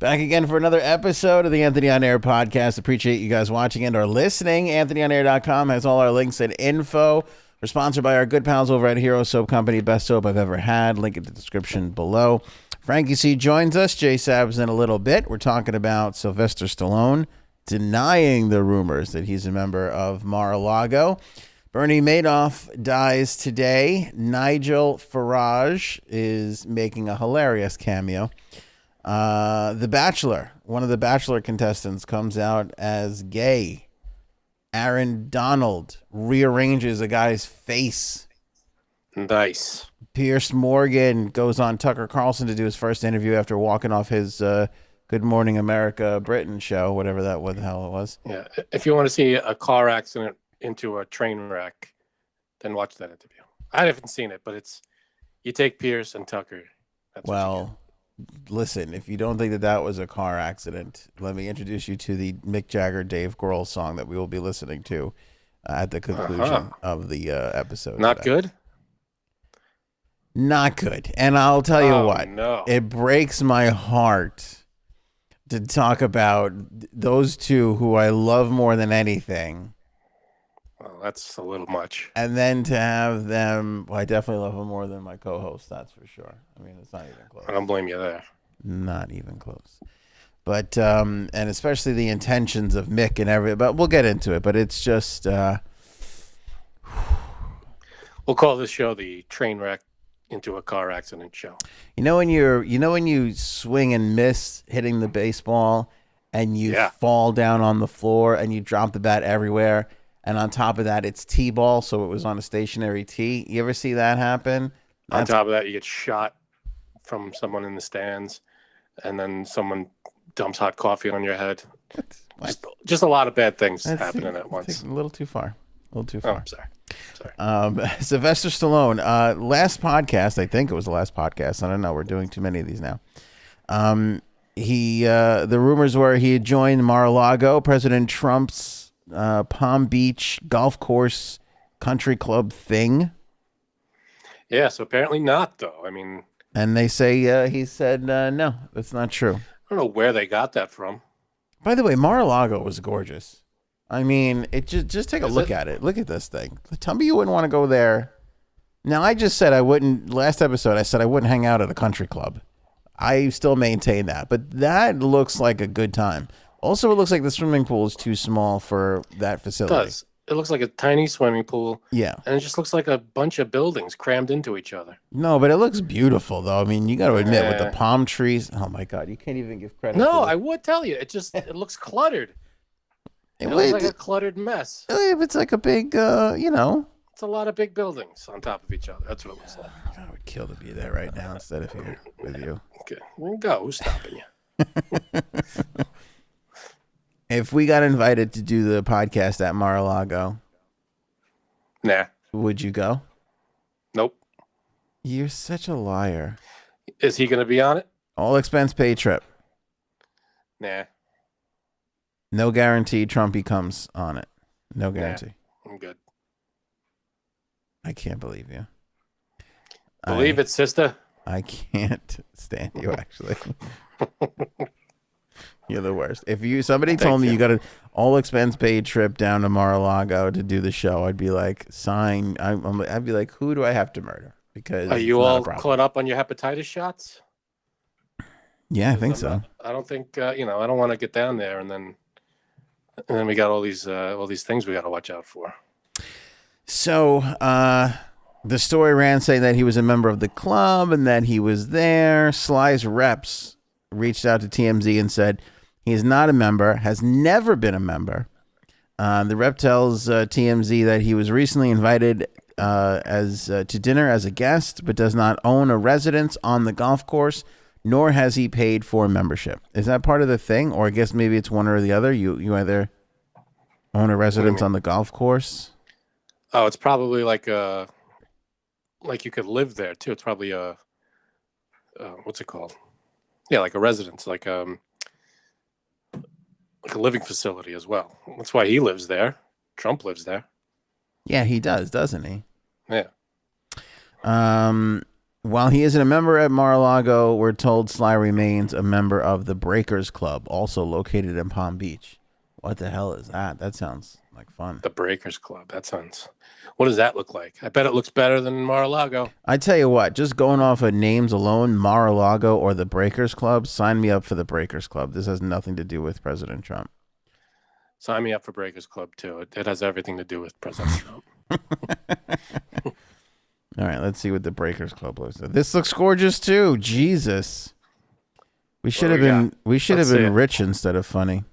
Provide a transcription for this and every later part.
Back again for another episode of the Anthony on Air podcast. Appreciate you guys watching and or listening. AnthonyOnAir.com has all our links and info. We're sponsored by our good pals over at Hero Soap Company. Best soap I've ever had. Link in the description below. Frankie C joins us. Jay Sabs in a little bit. We're talking about Sylvester Stallone denying the rumors that he's a member of Mar-a-Lago. Bernie Madoff dies today. Nigel Farage is making a hilarious cameo. The Bachelor, one of the Bachelor contestants, comes out as gay. Aaron Donald rearranges a guy's face. Nice. Piers Morgan goes on Tucker Carlson to do his first interview after walking off his Good Morning America Britain show, whatever that what the hell it was. Yeah. If you want to see a car accident into a train wreck, then watch that interview. I haven't seen it, but you take Piers and Tucker. That's well. Listen, if you don't think that was a car accident, let me introduce you to the Mick Jagger, Dave Grohl song that we will be listening to at the conclusion of the episode. Not today. good? Not good. And I'll tell you what, no. It breaks my heart to talk about those two who I love more than anything. Well, that's a little much. And then to have them, I definitely love them more than my co-host, that's for sure. I mean, it's not even close. I don't blame you there. Not even close. But, and especially the intentions of Mick and everything, but we'll get into it. But it's just... we'll call this show the train wreck into a car accident show. You know when you swing and miss hitting the baseball and you fall down on the floor and you drop the bat everywhere, and on top of that it's T-ball, so it was on a stationary tee. You ever see that happen? On top of that, you get shot from someone in the stands, and then someone dumps hot coffee on your head. Just a lot of bad things happening at once. A little too far. Oh, I'm sorry. Sylvester Stallone, last podcast, I think it was the last podcast. I don't know. We're doing too many of these now. The rumors were he had joined Mar-a-Lago, President Trump's Palm Beach golf course country club thing. Yeah, so apparently not, though. I mean, and they say he said no, that's not true. I don't know where they got that from. By the way, Mar-a-Lago was gorgeous. I mean, it just take a look at it. Look at this thing. Tell me you wouldn't want to go there. Now, I just said I wouldn't. Last episode, I said I wouldn't hang out at a country club. I still maintain that, but that looks like a good time. Also, it looks like the swimming pool is too small for that facility. It does. It looks like a tiny swimming pool. Yeah. And it just looks like a bunch of buildings crammed into each other. No, but it looks beautiful, though. I mean, you got to admit, with the palm trees. Oh, my God. You can't even give credit. No, I would tell you. It looks cluttered. It looks like a cluttered mess. It's like a big, It's a lot of big buildings on top of each other. That's what it looks like. I would kill to be there right now instead of here with you. Okay. Well, go. Who's stopping you? If we got invited to do the podcast at Mar-a-Lago, nah. Would you go? Nope. You're such a liar. Is he going to be on it? All expense paid trip. Nah. No guarantee Trumpy comes on it. No guarantee. Nah, I'm good. I can't believe you. Believe it, sister. I can't stand you, actually. You're the worst. If somebody told me you got an all expense paid trip down to Mar-a-Lago to do the show, I'd be like, sign. I'd be like, who do I have to murder? Because are you all caught up on your hepatitis shots? Yeah, I think so. I don't think I don't want to get down there and then we got all these things we got to watch out for. So the story ran saying that he was a member of the club and that he was there. Sly's reps reached out to TMZ and said he is not a member, has never been a member. The rep tells TMZ that he was recently invited to dinner as a guest, but does not own a residence on the golf course, nor has he paid for membership. Is that part of the thing? Or I guess maybe it's one or the other. You either own a residence on the golf course. Oh, it's probably like you could live there too. It's probably what's it called? Yeah, like a residence, like a living facility as well. That's why he lives there. Trump lives there. Yeah, he does, doesn't he? Yeah. While he isn't a member at Mar-a-Lago, we're told Sly remains a member of the Breakers Club, also located in Palm Beach. What the hell is that? That sounds like fun. The Breakers Club. That sounds. What does that look like? I bet it looks better than Mar-a-Lago. I tell you what, just going off of names alone, Mar-a-Lago or the Breakers Club, sign me up for the Breakers Club. This has nothing to do with President Trump. Sign me up for Breakers Club, too. It has everything to do with President Trump. All right, let's see what the Breakers Club looks like. This looks gorgeous too. Jesus, we should have been rich instead of funny.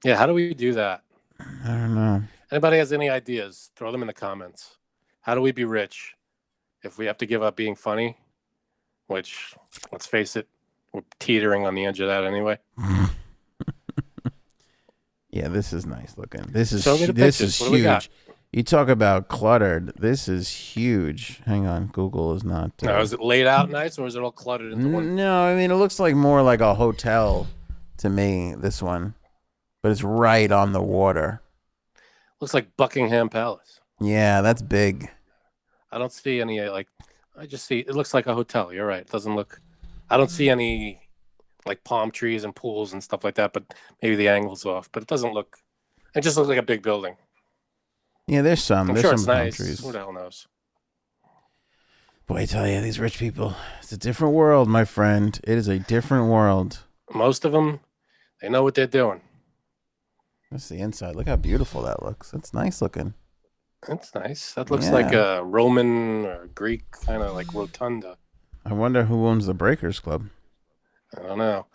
Yeah, how do we do that? I don't know. Anybody has any ideas? Throw them in the comments. How do we be rich if we have to give up being funny? Which, let's face it, we're teetering on the edge of that anyway. Yeah, this is nice looking. This is What huge. You talk about cluttered. This is huge. Hang on, Google is not. Now, is it laid out nice, or is it all cluttered into one? No, I mean it looks like more like a hotel to me. This one, but it's right on the water. Looks like Buckingham Palace. Yeah, that's big. I don't see any I just see it looks like a hotel. You're right. It doesn't look. I don't see any like palm trees and pools and stuff like that. But maybe the angle's off. But it doesn't look. It just looks like a big building. Yeah, there's some. I'm there's sure some it's palm nice. trees. Who the hell knows? Boy, I tell you, these rich people, it's a different world, my friend. It is a different world. Most of them, they know what they're doing. That's the inside. Look how beautiful that looks. That's nice looking. That's nice. That looks like a Roman or Greek kind of like rotunda. I wonder who owns the Breakers Club. I don't know.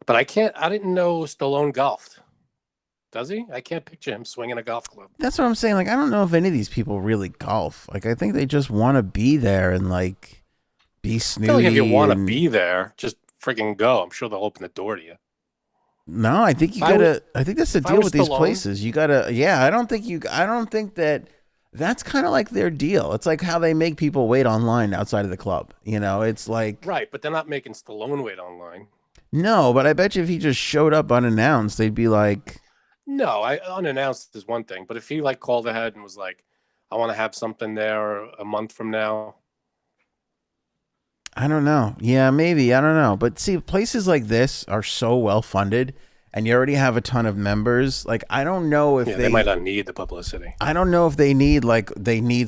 But I didn't know Stallone golfed. Does he? I can't picture him swinging a golf club. That's what I'm saying. Like, I don't know if any of these people really golf. Like, I think they just want to be there and, like, be snooty. I feel like if you want to be there, just freaking go. I'm sure they'll open the door to you. No, I think you gotta. I think that's the deal with these places. You gotta. Yeah, I don't think that. That's kind of like their deal. It's like how they make people wait online outside of the club. You know, it's like right, but they're not making Stallone wait online. No, but I bet you if he just showed up unannounced, they'd be like. No, unannounced is one thing, but if he like called ahead and was like, "I want to have something there a month from now." I don't know. Yeah, maybe. I don't know. But see, places like this are so well funded and you already have a ton of members. Like, I don't know if they might not need the publicity. I don't know if they need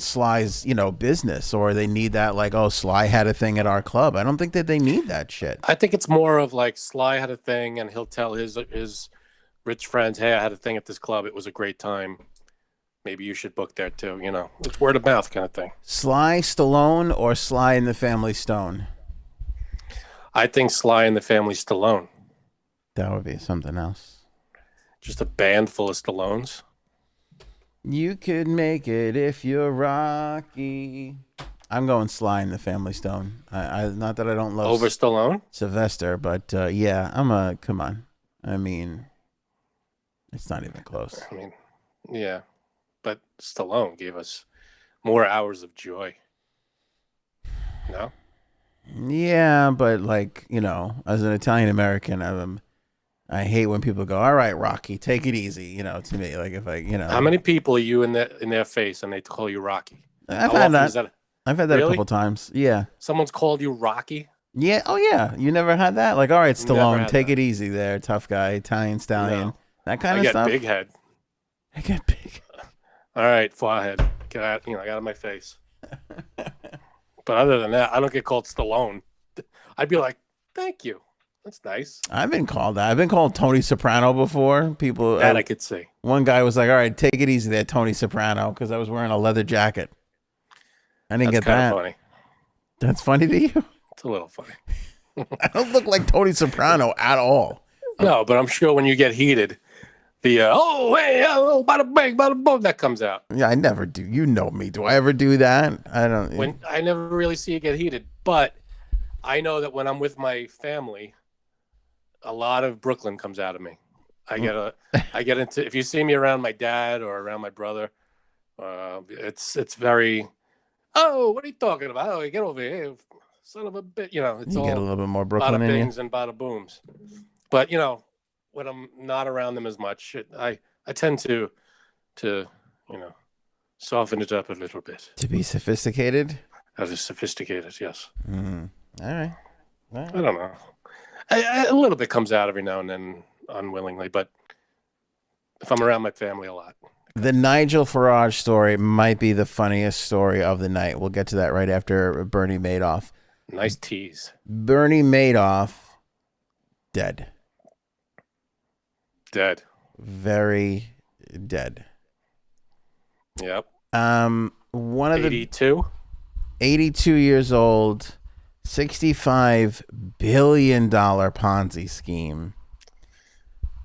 Sly's, business, or they need that, like, oh, Sly had a thing at our club. I don't think that they need that shit. I think it's more of like Sly had a thing and he'll tell his rich friends, hey, I had a thing at this club. It was a great time. Maybe you should book there too. It's word of mouth kind of thing. Sly Stallone or Sly and the Family Stone? I think Sly and the Family Stallone. That would be something else. Just a band full of Stallones. You could make it if you're Rocky. I'm going Sly and the Family Stone. I not that I don't love over Stallone, Sylvester, but yeah, come on. I mean, it's not even close. I mean, yeah, but Stallone gave us more hours of joy. No. Yeah, but like, as an Italian American, I hate when people go, "All right, Rocky, take it easy." To me, like if I, How many people are you in their face and they call you Rocky? I've had that. I've had that really? a couple times. Yeah. Someone's called you Rocky? Yeah. Oh yeah. You never had that? Like, all right, Stallone, take it easy there, tough guy, Italian stallion, that kind of stuff. I get big head. I get big. All right, forehead. Get out. I got out of my face. But other than that, I don't get called Stallone. I'd be like, thank you. That's nice. I've been called that. I've been called Tony Soprano before. People that I could see. One guy was like, "All right, take it easy there, Tony Soprano," because I was wearing a leather jacket. I didn't get that. Funny. That's funny to you? It's a little funny. I don't look like Tony Soprano at all. No, but I'm sure when you get heated, the bada bang, bada boom, that comes out. Yeah, I never do. You know me. Do I ever do that? I don't. I never really see you get heated, but I know that when I'm with my family, a lot of Brooklyn comes out of me. I get into, if you see me around my dad or around my brother, it's very, oh, what are you talking about? Oh, get over here, son of a bitch. It's all get a little bit more Brooklyn bada in bings and bada booms. But when I'm not around them as much, I tend to Soften it up a little bit. To be sophisticated? That is sophisticated, yes. Mm. All right. I don't know. A little bit comes out every now and then unwillingly, but if I'm around my family a lot. The Nigel Farage story might be the funniest story of the night. We'll get to that right after Bernie Madoff. Nice tease. Bernie Madoff, dead. Dead. Very dead. Yep. One of 82? 82 years old, $65 billion Ponzi scheme.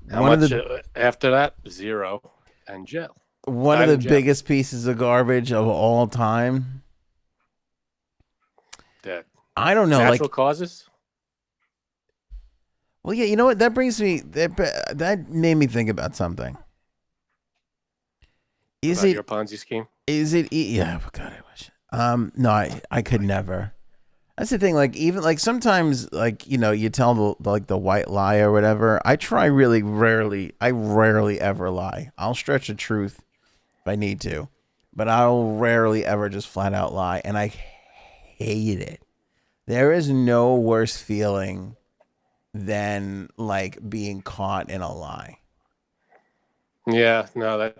How much after that? 0 and jail. One of the biggest pieces of garbage of all time. Dead. I don't know. Natural causes? Well, yeah, you know what? That brings me, that made me think about something. Is it your Ponzi scheme? Is it? Yeah, God, I wish. No, I could never. That's the thing. Like, even like sometimes, like, you know, you tell the white lie or whatever. I rarely ever lie. I'll stretch the truth if I need to, but I'll rarely ever just flat out lie, and I hate it. There is no worse feeling than like being caught in a lie. Yeah, no,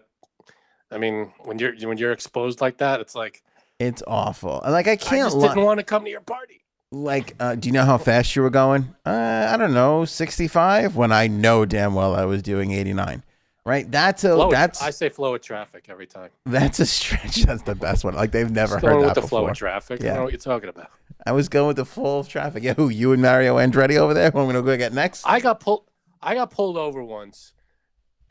I mean, when you're exposed like that, it's like, it's awful. And like, I can't. I just didn't want to come to your party. Like, do you know how fast you were going? I don't know, 65. When I know damn well I was doing 89. Right? I say flow of traffic every time. That's a stretch. That's the best one. Like, they've never heard that with the before. Flow of traffic. Yeah. I don't know what you're talking about. I was going with the flow of traffic. Yeah, who? You and Mario Andretti over there? Who I'm gonna go get next? I got pulled over once,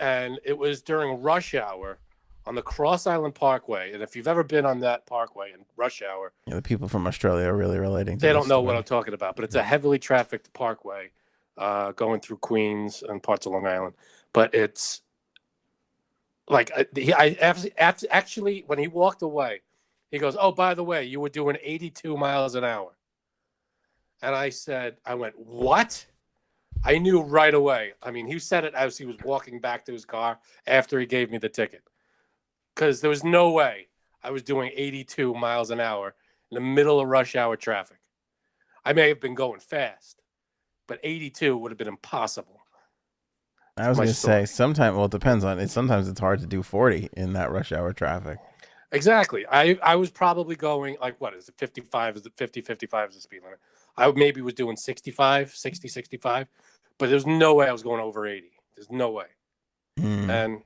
and it was during rush hour on the Cross Island Parkway. And if you've ever been on that parkway in rush hour, yeah, the people from Australia are really relating to they don't know what I'm talking about, but it's a heavily trafficked parkway going through Queens and parts of Long Island. But it's like, actually, when he walked away, he goes, "Oh, by the way, you were doing 82 miles an hour." And I went, "What?" I knew right away. I mean, he said it as he was walking back to his car after he gave me the ticket. Because there was no way I was doing 82 miles an hour in the middle of rush hour traffic. I may have been going fast, but 82 would have been impossible. I was going to say, sometimes, well, it depends on it. Sometimes it's hard to do 40 in that rush hour traffic. Exactly. I was probably going, like, what is it, 55? Is it 50, 55 is the speed limit? I maybe was doing 65, 60, 65, but there's no way I was going over 80. There's no way. And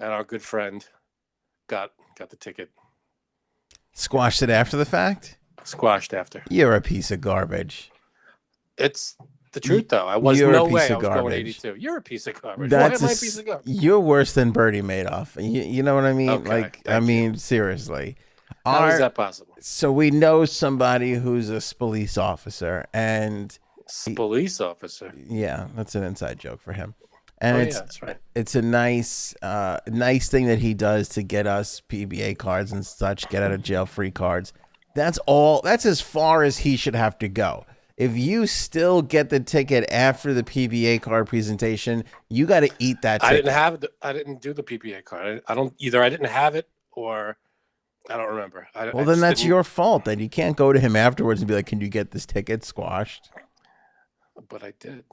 our good friend got the ticket. Squashed it after the fact? Squashed after. You're a piece of garbage. It's the truth, though. I was no way I was going 82. You're a piece of garbage. Why am I a piece of garbage? You're worse than Bernie Madoff. You know what I mean? Okay, like, I mean, seriously. How is that possible? So we know somebody who's a police officer, and police officer. Yeah, that's an inside joke for him. And that's right. It's a nice thing that he does to get us PBA cards and such, get out of jail free cards. That's all. That's as far as he should have to go. If you still get the ticket after the PBA card presentation, you got to eat that ticket. I didn't do the PBA card. I didn't have it, or I don't remember. Then that's your fault. Then you can't go to him afterwards and be like, "Can you get this ticket squashed?" But I did.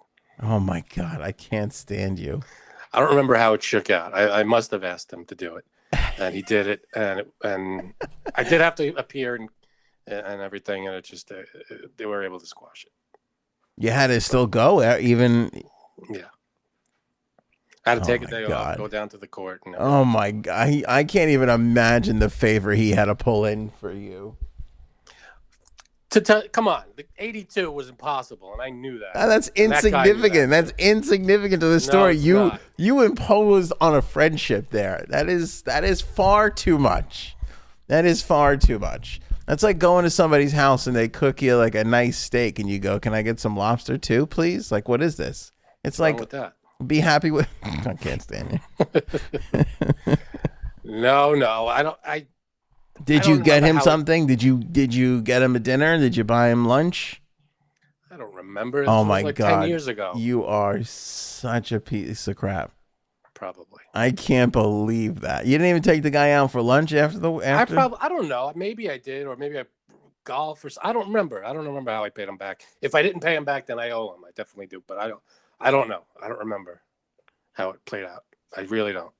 Oh my God, I can't stand you. I don't remember how it shook out. I must have asked him to do it, and he did it, and I did have to appear and everything, and it just they were able to squash it. You had to still go, even. Yeah. I had to take a day off, go down to the court. Oh my God, I can't even imagine the favor he had to pull in for you. Come on, the 82 was impossible, and I knew that. That's insignificant. That's insignificant to the story. You imposed on a friendship there. That is far too much. That is far too much. That's like going to somebody's house and they cook you like a nice steak, and you go, "Can I get some lobster too, please?" Like, what is this? It's like, with that? Be happy with. I can't stand you. No, I don't. Did you get him something? Did you get him a dinner? Did you buy him lunch? I don't remember. Oh my God! 10 years ago. You are such a piece of crap. probably. I can't believe that. You didn't even take the guy out for lunch after the after? I don't know. Maybe I did, or maybe I golf or I don't remember. I don't remember how I paid him back. If I didn't pay him back, then I owe him. I definitely do, but I don't know. I don't remember how it played out. I really don't.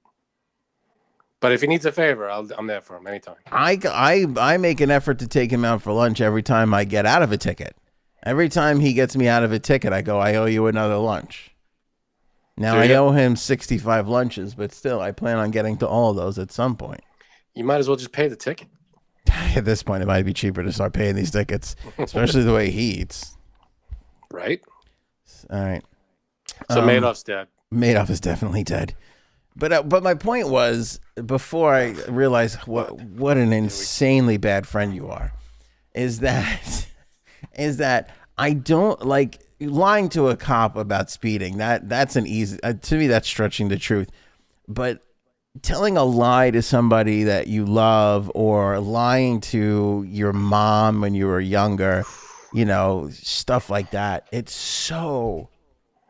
But if he needs a favor, I'm there for him anytime. I make an effort to take him out for lunch every time I get out of a ticket. Every time he gets me out of a ticket, I go, I owe you another lunch. Now, I owe him 65 lunches, but still, I plan on getting to all of those at some point. You might as well just pay the ticket. At this point, it might be cheaper to start paying these tickets, especially the way he eats. Right? All right. So Madoff's dead. Madoff is definitely dead. But my point was, before I realized what an insanely bad friend you are, is that I don't like lying to a cop about speeding. That's an easy to me. That's stretching the truth. But telling a lie to somebody that you love, or lying to your mom when you were younger, stuff like that. It's so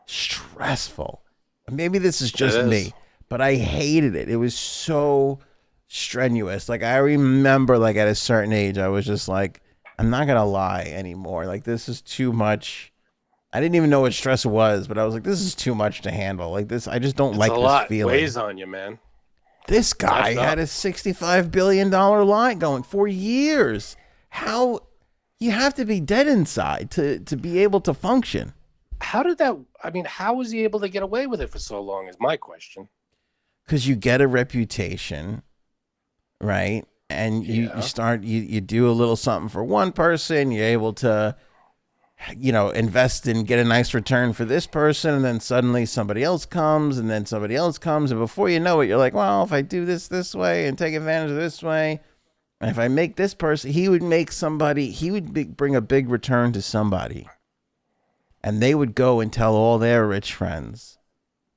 stressful. Maybe this is just me, but I hated it. It was so strenuous. Like, I remember, like, at a certain age, I was just like, I'm not going to lie anymore. Like, this is too much. I didn't even know what stress was, but I was like, this is too much to handle. Like, this, I just don't like this feeling. It weighs on you, man. This guy had a $65 billion line going for years. How? You have to be dead inside to be able to function. How was he able to get away with it for so long is my question. Because you get a reputation, right? And you do a little something for one person. You're able to, invest and get a nice return for this person. And then suddenly somebody else comes, and then somebody else comes. And before you know it, you're like, well, if I do this way and take advantage of this way, and if I make this person, he would bring a big return to somebody. And they would go and tell all their rich friends.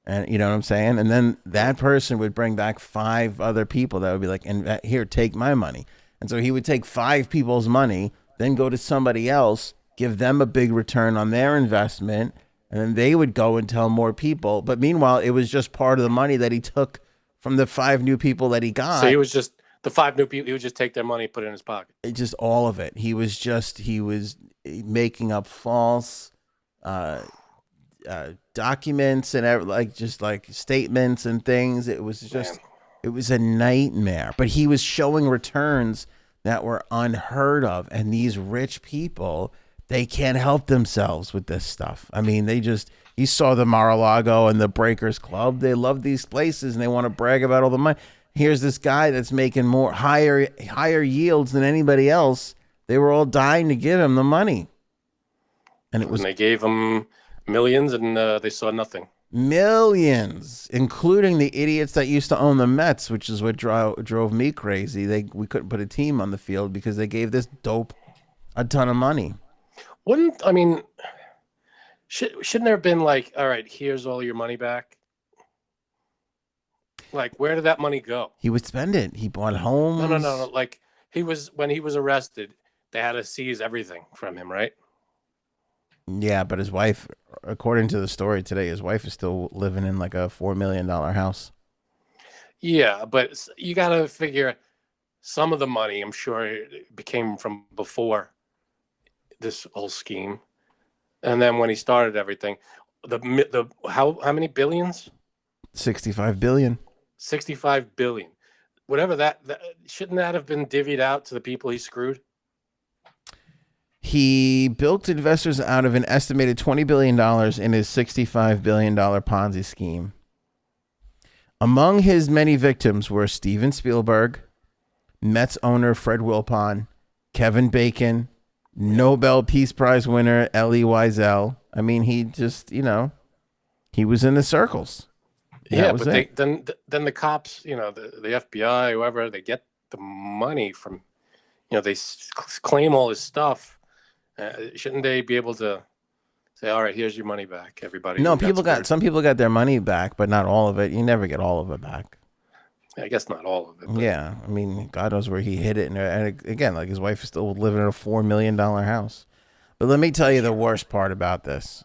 And you know what I'm saying? And then that person would bring back 5 other people that would be like, and here, take my money. And so he would take 5 people's money, then go to somebody else, give them a big return on their investment, and then they would go and tell more people. But meanwhile, it was just part of the money that he took from the 5 new people that he got. So he was just the 5 new people. He would just take their money, put it in his pocket. Just all of it. He was making up false documents and like statements and things. It was a nightmare. But he was showing returns that were unheard of, and these rich people, they can't help themselves with this stuff. I mean, you saw the Mar-a-Lago and the Breakers Club. They love these places and they want to brag about all the money. Here's this guy that's making higher yields than anybody else. They were all dying to give him the money. And they gave him millions, and they saw nothing. Millions, including the idiots that used to own the Mets, which is what drove me crazy. We couldn't put a team on the field because they gave this dope a ton of money. Shouldn't there have been like, all right, here's all your money back? Like, where did that money go? He would spend it. He bought homes. No. Like, when he was arrested, they had to seize everything from him, right? Yeah, but his wife, according to the story today, his wife is still living in like a $4 million house. Yeah, but you got to figure some of the money, I'm sure, it became from before this whole scheme. And then when he started everything, how many billions? 65 billion. 65 billion. Whatever that shouldn't that have been divvied out to the people he screwed? He bilked investors out of an estimated $20 billion in his $65 billion Ponzi scheme. Among his many victims were Steven Spielberg, Mets owner Fred Wilpon, Kevin Bacon, Nobel Peace Prize winner Elie Wiesel. I mean, he just, he was in the circles. Yeah, but then the cops, the FBI, whoever, they get the money from, they claim all his stuff. Shouldn't they be able to say, all right, here's your money back, everybody? No, some people got their money back, but not all of it. You never get all of it back. I guess not all of it. But. Yeah, I mean, God knows where he hid it. And again, like, his wife is still living in a $4 million house. But let me tell you the worst part about this.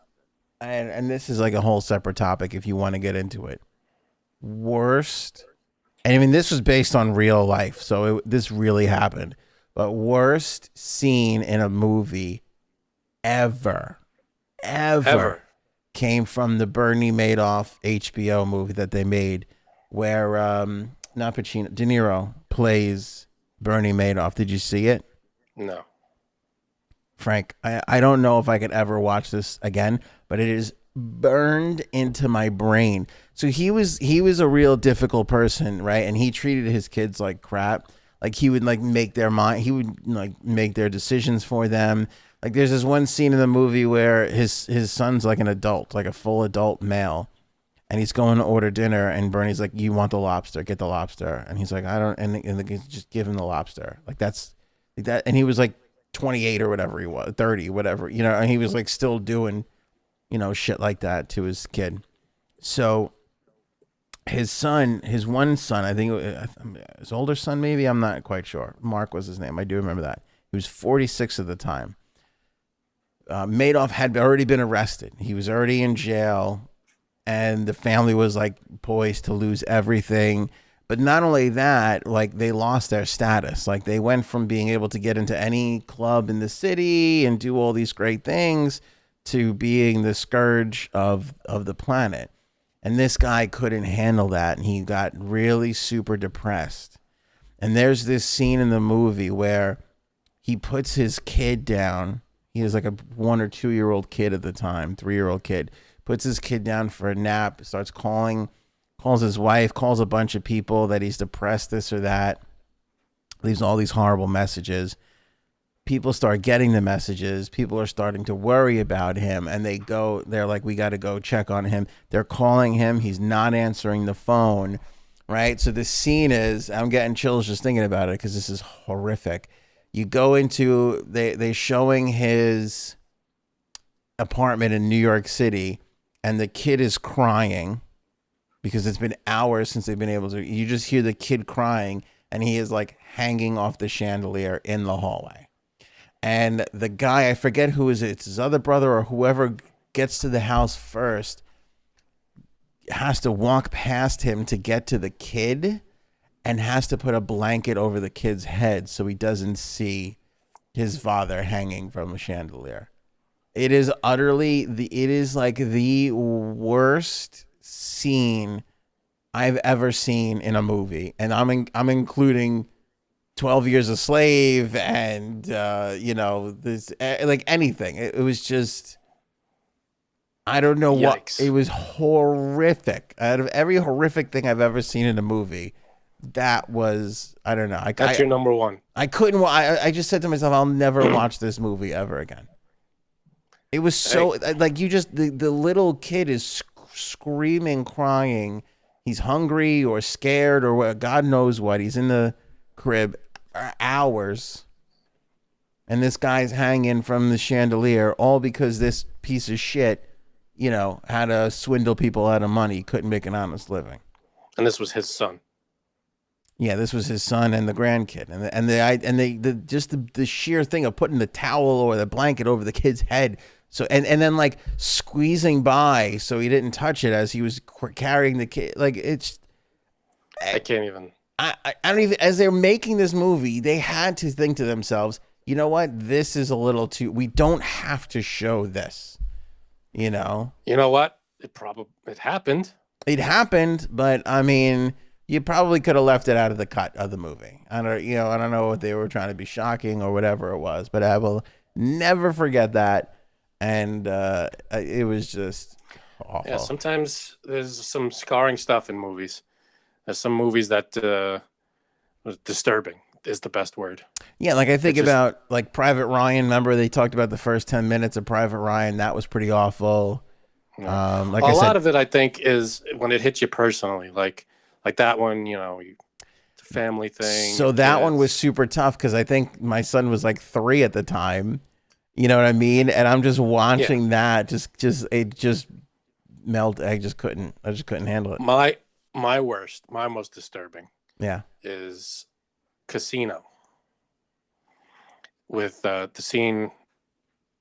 And this is like a whole separate topic if you want to get into it. worst, and I mean, this was based on real life, so this really happened, but worst scene in a movie ever came from the Bernie Madoff HBO movie that they made where not Pacino, De Niro plays Bernie Madoff. Did you see it? No. Frank, I don't know if I could ever watch this again, but it is burned into my brain. So he was a real difficult person, right? And he treated his kids like crap. Like he would like make their mind, he would like make their decisions for them. Like there's this one scene in the movie where his son's like an adult, like a full adult male, and he's going to order dinner, and Bernie's like, "You want the lobster? Get the lobster." And he's like, "I don't," and just give him the lobster. Like that's like that. And he was like 28 or whatever he was, 30, whatever, you know, and he was like still doing, you know, shit like that to his kid. So his son, his one son, I think his older son, maybe, I'm not quite sure. Mark was his name. I do remember that. He was 46 at the time. Madoff had already been arrested. He was already in jail, and the family was like poised to lose everything. But not only that, like they lost their status. Like they went from being able to get into any club in the city and do all these great things to being the scourge of the planet. And this guy couldn't handle that, and he got really super depressed. And there's this scene in the movie where he puts his kid down. He was like a 1 or 2 year old kid at the time, 3-year-old kid, puts his kid down for a nap, starts calls his wife, calls a bunch of people that he's depressed, this or that, leaves all these horrible messages. People start getting the messages. People are starting to worry about him, and they're like, we got to go check on him. They're calling him. He's not answering the phone, right? So the scene is, I'm getting chills just thinking about it because this is horrific. You go into, they showing his apartment in New York City, and the kid is crying because it's been hours since they've been able to. You just hear the kid crying, and he is like hanging off the chandelier in the hallway. And the guy, I forget who is it, it's his other brother or whoever gets to the house first, has to walk past him to get to the kid, and has to put a blanket over the kid's head so he doesn't see his father hanging from a chandelier. It is it is like the worst scene I've ever seen in a movie. And I'm including 12 Years a Slave and, you know, this, like anything. It was just, I don't know. Yikes. What. It was horrific. Out of every horrific thing I've ever seen in a movie, that was, I don't know. That's your number one. I couldn't. I just said to myself, I'll never watch this movie ever again. It was so like the little kid is screaming, crying. He's hungry or scared or what, God knows what. He's in the crib hours, and this guy's hanging from the chandelier, all because this piece of shit, you know, had to swindle people out of money, couldn't make an honest living. And this was his son. Yeah, this was his son and the grandkid, and the sheer thing of putting the towel or the blanket over the kid's head, so and then like squeezing by so he didn't touch it as he was carrying the kid. Like it's, I can't even. I don't even. As they're making this movie, they had to think to themselves, you know what? This is a little too. We don't have to show this. You know. You know what? It happened. It happened, but I mean, you probably could have left it out of the cut of the movie. I don't know what they were trying to be shocking or whatever it was, but I will never forget that. And it was just awful. Yeah, sometimes there's some scarring stuff in movies. There's some movies that was disturbing is the best word. Yeah, like I think about like Private Ryan. Remember they talked about the first 10 minutes of Private Ryan. That was pretty awful. Yeah. Like a lot of it, I think, is when it hits you personally. Like that one, you know, the family thing. So that one was super tough because I think my son was like 3 at the time. You know what I mean? And I'm just watching that. It just melted. I just couldn't handle it. My worst, my most disturbing. Yeah. Is Casino. With the scene,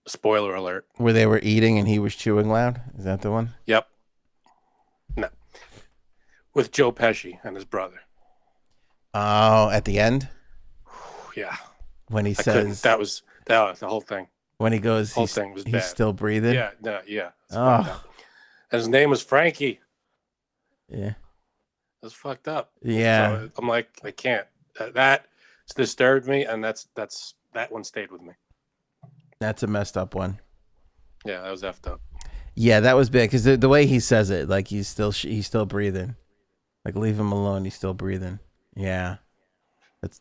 spoiler alert, where they were eating and he was chewing loud. Is that the one? Yep. No. with Joe Pesci and his brother. Oh, at the end Yeah, when he I couldn't. says That was the whole thing. when he goes, The whole thing was he's bad. still breathing. Yeah, no, yeah, it's fucked Oh, up. And his name was Frankie. yeah, It was fucked up. yeah. So I'm like, I can't. That disturbed me, and that one stayed with me. That's a messed up one. Yeah, that was effed up. Yeah, that was big because the way he says it, like he's still breathing. Like leave him alone, he's still breathing. Yeah,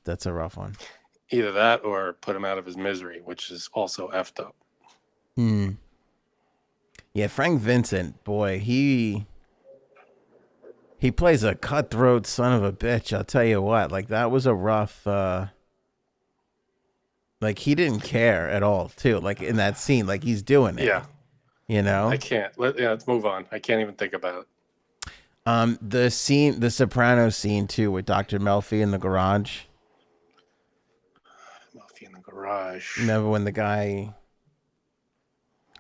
that's a rough one. Either that or put him out of his misery, which is also effed up. Hmm. Yeah, Frank Vincent, boy, he plays a cutthroat son of a bitch. I'll tell you what, like that was a rough. Like he didn't care at all, too. Like in that scene, like he's doing it. Yeah, You know. I can't. Let's move on. I can't even think about it. The Sopranos scene too, with Dr. Melfi in the garage. Melfi in the garage. Remember when the guy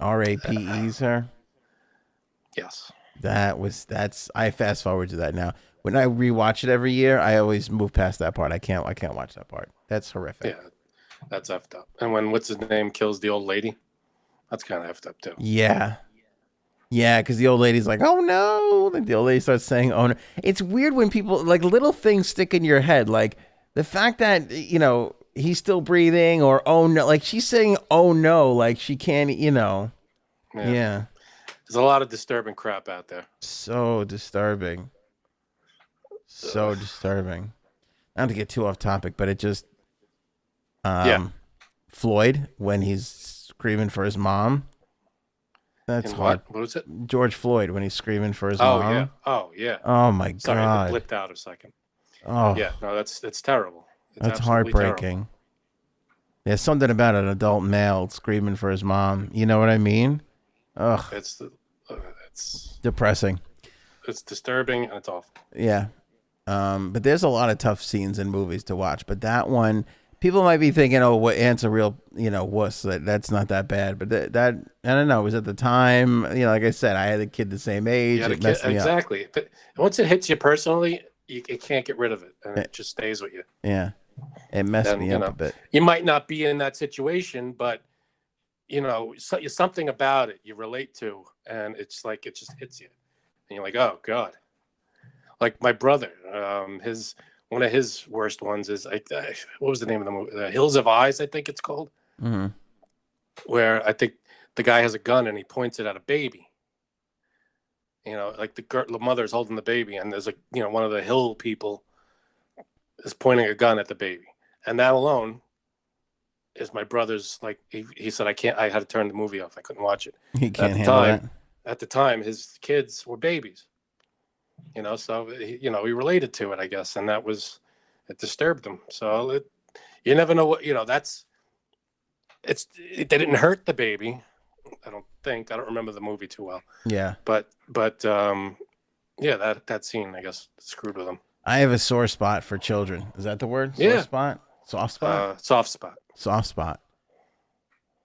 rapes her? Yes. I fast forward to that now. When I rewatch it every year, I always move past that part. I can't watch that part. That's horrific. Yeah, that's effed up. And when what's his name kills the old lady, that's kind of effed up too. Yeah. Yeah, because the old lady's like, oh no. Like the old lady starts saying, oh no. It's weird when people, like little things stick in your head. Like the fact that, he's still breathing or, oh no. Like she's saying, oh no. Like she can't, Yeah. There's a lot of disturbing crap out there. So disturbing. So disturbing. Not to get too off topic, but it just, Floyd, when he's screaming for his mom. That's hard. What was it? George Floyd when he's screaming for his mom. Yeah. Oh yeah. Oh my Sorry, God. it blipped out a second. Oh Yeah. No, it's terrible. It's that's absolutely heartbreaking. terrible. There's something about an adult male screaming for his mom. You know what I mean? Ugh. It's Depressing. It's disturbing and it's awful. Yeah. But there's a lot of tough scenes in movies to watch. But that one, people might be thinking, "Oh, what Ant's a real, wuss." That's not that bad. But that I don't know. It was at the time, like I said, I had a kid the same age. You had a It messed kid, me up. exactly. But once it hits you personally, you can't get rid of it, and it just stays with you. Yeah, it messed me up a bit. You might not be in that situation, but something about it you relate to, and it's like it just hits you, and you're like, "Oh God." Like my brother, one of his worst ones is what was the name of the movie? The Hills of Eyes, I think it's called. Mm-hmm. Where I think the guy has a gun and he points it at a baby. Like the mother's holding the baby, and there's one of the hill people is pointing a gun at the baby, and that alone is my brother's. Like he said, I had to turn the movie off. I couldn't watch it. He can't handle that. At the time, his kids were babies. So he related to it, I guess, and it disturbed him. So you never know what they didn't hurt the baby. I don't remember the movie too well. Yeah. But that scene, I guess, screwed with him. I have a sore spot for children. Is that the word? Sore spot? Soft spot? Soft spot. Soft spot.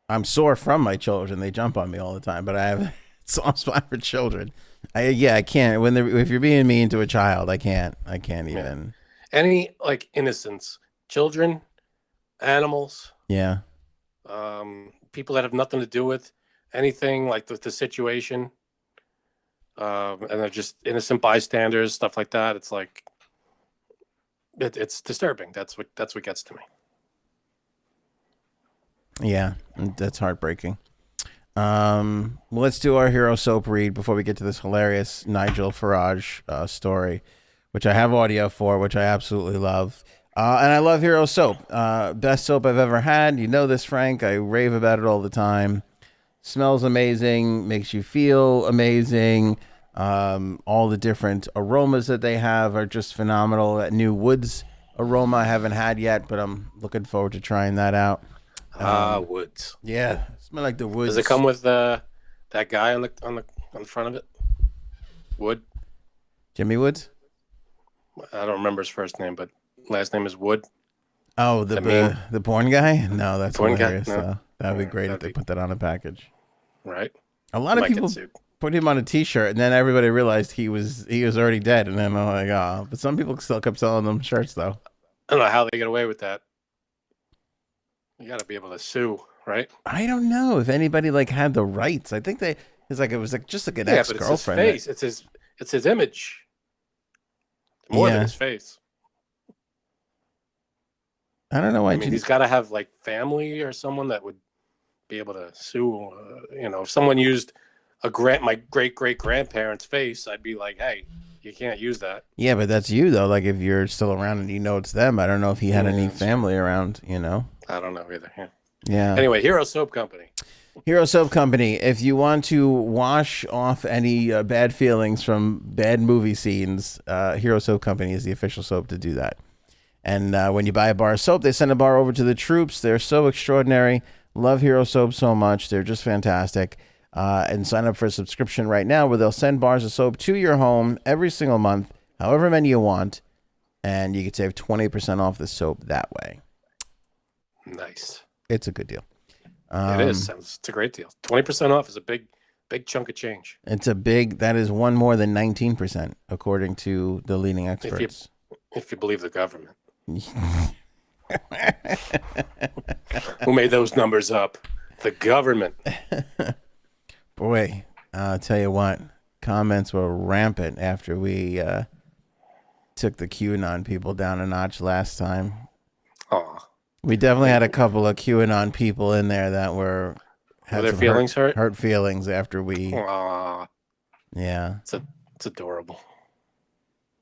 I'm sore from my children. They jump on me all the time, but I have a soft spot for children. I can't. If you're being mean to a child, I can't even. Any innocence, children, animals. Yeah. People that have nothing to do with anything, like the situation, and they're just innocent bystanders, stuff like that. It's like it's disturbing. That's what gets to me. Yeah, that's heartbreaking. Let's do our hero soap read before we get to this hilarious Nigel Farage story, which I have audio for, which I absolutely love. And I love hero soap. Best soap I've ever had. You know this, Frank. I rave about it all the time. Smells amazing, makes you feel amazing. All the different aromas that they have are just phenomenal. That new woods aroma I haven't had yet, but I'm looking forward to trying that out. Woods. Yeah, smell like the woods. Does it come with that guy on the front of it? Wood. Jimmy Woods? I don't remember his first name, but last name is Wood. Oh, the porn guy? No, that's porn hilarious. guy? No. That'd be great if they put that on a package. Right. A lot of people put him on a T-shirt, and then everybody realized he was already dead, and then I'm like, oh. But some people still kept selling them shirts, though. I don't know how they get away with that. You got to be able to sue, right? I don't know if anybody like had the rights. I think it was like just like an ex-girlfriend. But it's his face. It's his image. More than his face. I don't know why. I mean, he's got to have like family or someone that would be able to sue. If someone used my great-great-grandparents' face, I'd be like, hey, you can't use that. Yeah, but that's you though. Like if you're still around and you know it's them. I don't know if he had any family around. I don't know either. Yeah. Anyway, Hero Soap Company. Hero Soap Company. If you want to wash off any bad feelings from bad movie scenes, Hero Soap Company is the official soap to do that. And when you buy a bar of soap, they send a bar over to the troops. They're so extraordinary. Love Hero Soap so much. They're just fantastic. And sign up for a subscription right now where they'll send bars of soap to your home every single month, however many you want. And you can save 20% off the soap that way. Nice. It's a good deal. It is. It's a great deal. 20% off is a big chunk of change. That is one more than 19%, according to the leading experts. If you believe the government. Who made those numbers up? The government. Boy, I'll tell you what, comments were rampant after we took the QAnon people down a notch last time. Aw. We definitely had a couple of QAnon people in there that had their feelings hurt? Hurt feelings after we. Aww. Yeah. It's adorable.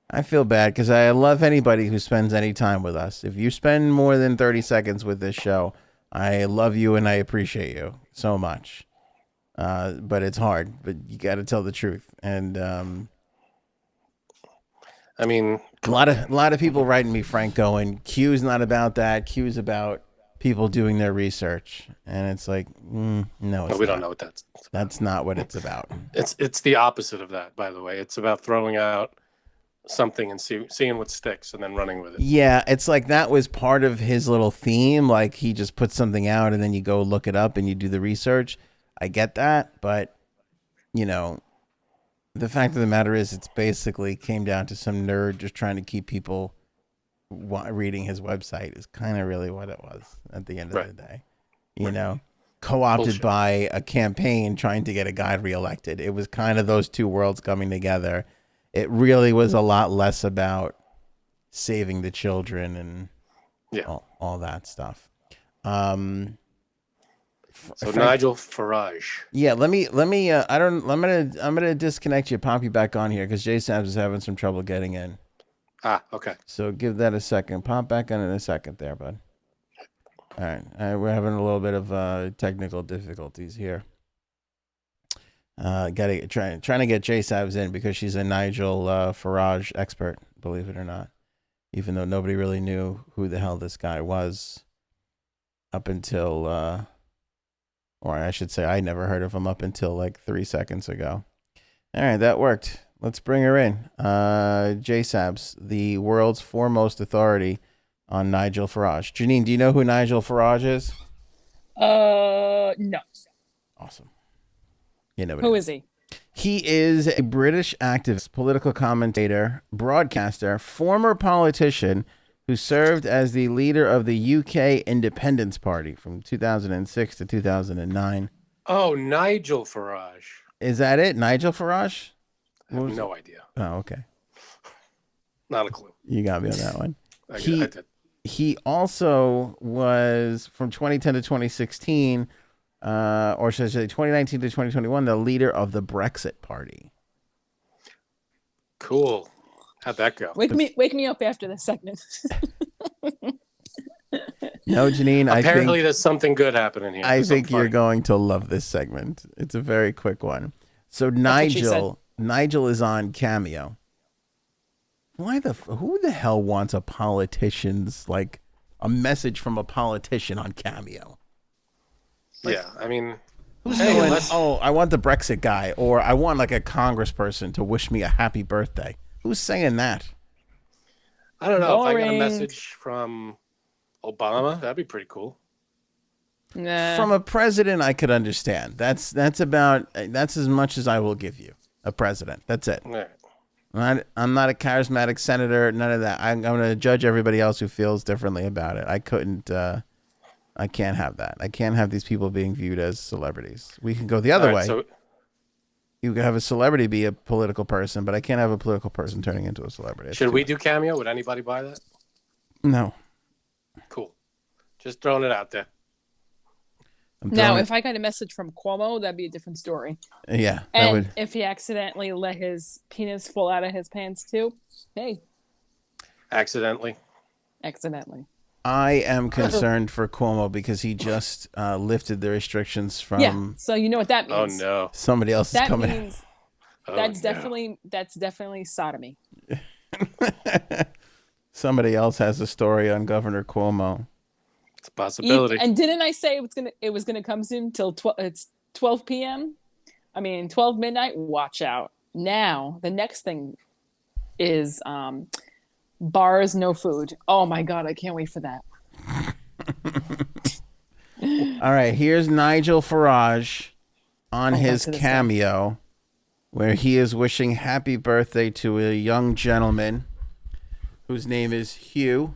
I feel bad because I love anybody who spends any time with us. If you spend more than 30 seconds with this show, I love you and I appreciate you so much. But it's hard, but you got to tell the truth. And I mean, a lot of people writing me, Frank, going, Q's not about that. Q's about people doing their research. And it's like, no, we don't know what that's about. That's not what it's about. It's the opposite of that, by the way. It's about throwing out something and seeing what sticks and then running with it. Yeah, it's like that was part of his little theme. Like he just puts something out and then you go look it up and you do the research. I get that, but the fact of the matter is it's basically came down to some nerd just trying to keep people reading his website is kind of really what it was at the end of the day. Co-opted Bullshit. By a campaign trying to get a guy reelected. It was kind of those two worlds coming together. It really was a lot less about saving the children and all that stuff. Nigel Farage. Yeah, let me. I'm gonna disconnect you, pop you back on here because Jay Sabs is having some trouble getting in. Okay. So give that a second. Pop back on in a second, there, bud. All right, we're having a little bit of technical difficulties here. Trying to get Jay Sabs in because she's a Nigel Farage expert, believe it or not. Even though nobody really knew who the hell this guy was up until, or I should say, I never heard of him up until like 3 seconds ago. All right, that worked. Let's bring her in. Jay Sabs, the world's foremost authority on Nigel Farage. Janine, do you know who Nigel Farage is? No. Awesome. Who is he? He is a British activist, political commentator, broadcaster, former politician who served as the leader of the UK Independence Party from 2006 to 2009. Oh, Nigel Farage. Is that it? Nigel Farage? I have no idea. Oh, okay. Not a clue. You got me on that one. I did. He also was, from 2010 to 2016, or should I say 2019 to 2021, the leader of the Brexit Party. Cool. How'd that go? Wake me up after this segment. No, Janine. Apparently, there's something good happening here. I think you're going to love this segment. It's a very quick one. So Nigel is on Cameo. Who the hell wants a message from a politician on Cameo? I mean, who's going, I want the Brexit guy, or I want like a congressperson to wish me a happy birthday. Who's saying that? I don't know. If I got a message from Obama, that'd be pretty cool. Nah. From a president, I could understand. That's as much as I will give you. A president. That's it. Right. I'm not a charismatic senator. None of that. I'm going to judge everybody else who feels differently about it. I can't have that. I can't have these people being viewed as celebrities. We can go the other way. So you can have a celebrity be a political person, but I can't have a political person turning into a celebrity. Should we do Cameo? Would anybody buy that? No. Cool. Just throwing it out there. Now, if I got a message from Cuomo, that'd be a different story. Yeah. And if he accidentally let his penis fall out of his pants too, hey. Accidentally. I am concerned for Cuomo because he just lifted the restrictions from. Yeah. So you know what that means. Oh no. Somebody else is coming. That means that's definitely sodomy. Somebody else has a story on Governor Cuomo. It's a possibility. And didn't I say it was gonna come soon till it's 12 p.m.? I mean 12 midnight. Watch out. Now the next thing is bars, no food. Oh my God, I can't wait for that. All right, here's Nigel Farage on his Cameo, where he is wishing happy birthday to a young gentleman whose name is Hugh.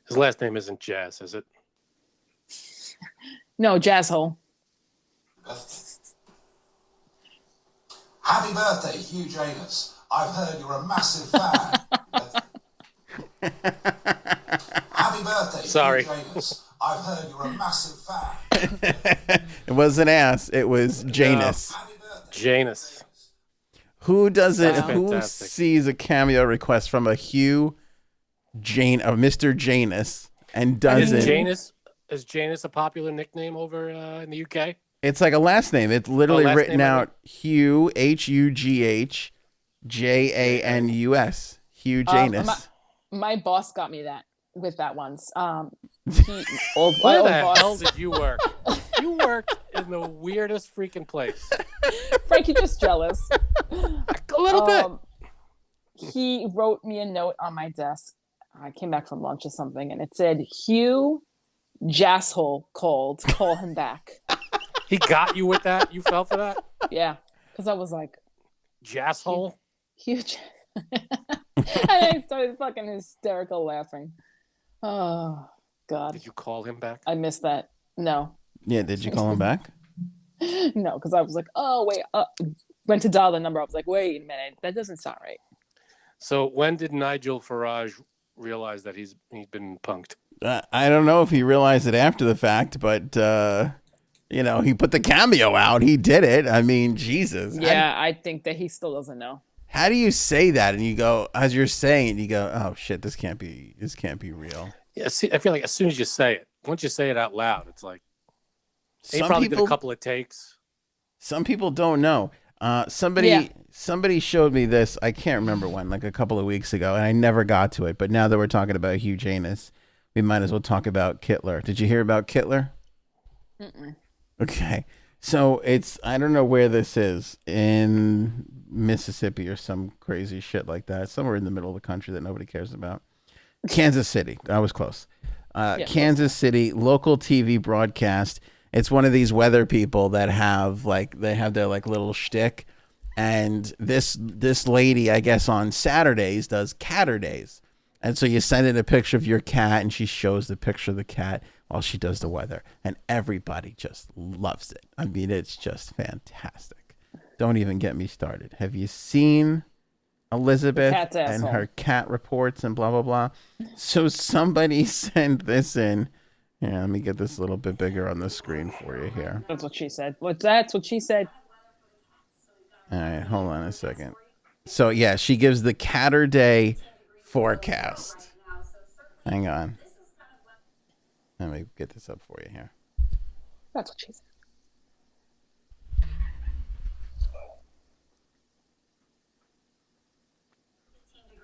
His last name isn't Jazz, is it? No, Jazzhole. Happy birthday, Hugh Janus. I've heard you're a massive fan. Happy birthday, Sorry. Hugh Janus. I've heard you're a massive fan. It wasn't ass, it was Janus. Happy birthday. Janus. Who doesn't? Wow. Who Fantastic. sees a Cameo request from a Hugh of Mr. Janus and doesn't? Is Janus a popular nickname over in the UK? It's like a last name. It's literally last written name, out Hugh Hughjanus. Hugh Janus. My boss got me that with that once. Where the hell did you work? You worked in the weirdest freaking place. Frank, you're just jealous. A little bit. He wrote me a note on my desk. I came back from lunch or something, and it said, Hugh Jasshole called. Call him back. He got you with that? You fell for that? Yeah, because I was like, Jasshole? Huge. And I started fucking hysterical laughing. Oh, God. Did you call him back? I missed that. No. Yeah, did you call him back? No, because I was like, oh, wait. Went to dial the number. I was like, wait a minute. That doesn't sound right. So when did Nigel Farage realize that he's been punked? I don't know if he realized it after the fact, but he put the Cameo out. He did it. I mean, Jesus. Yeah, I think that he still doesn't know. How do you say that? And you go, as you're saying, you go, oh shit, this can't be real. Yeah, see, I feel like as soon as you say it, once you say it out loud, it's like he probably did a couple of takes. Some people don't know. Somebody showed me this. I can't remember when, like a couple of weeks ago, and I never got to it. But now that we're talking about Hugh Janus, we might as well talk about Kittler. Did you hear about Kittler? Mm-mm. Okay. So I don't know where this is, in Mississippi or some crazy shit like that. Somewhere in the middle of the country that nobody cares about. Kansas City. I was close. Kansas City, local TV broadcast. It's one of these weather people that have their like little shtick. And this lady, I guess on Saturdays, does Catter Days. And so you send in a picture of your cat and she shows the picture of the cat while she does the weather. And everybody just loves it. I mean, it's just fantastic. Don't even get me started. Have you seen Elizabeth and her cat reports and blah, blah, blah? So somebody sent this in. Yeah, let me get this a little bit bigger on the screen for you here. That's what she said. That's what she said. All right, hold on a second. So, yeah, she gives the Catter Day forecast. Hang on. Let me get this up for you here. That's what she said.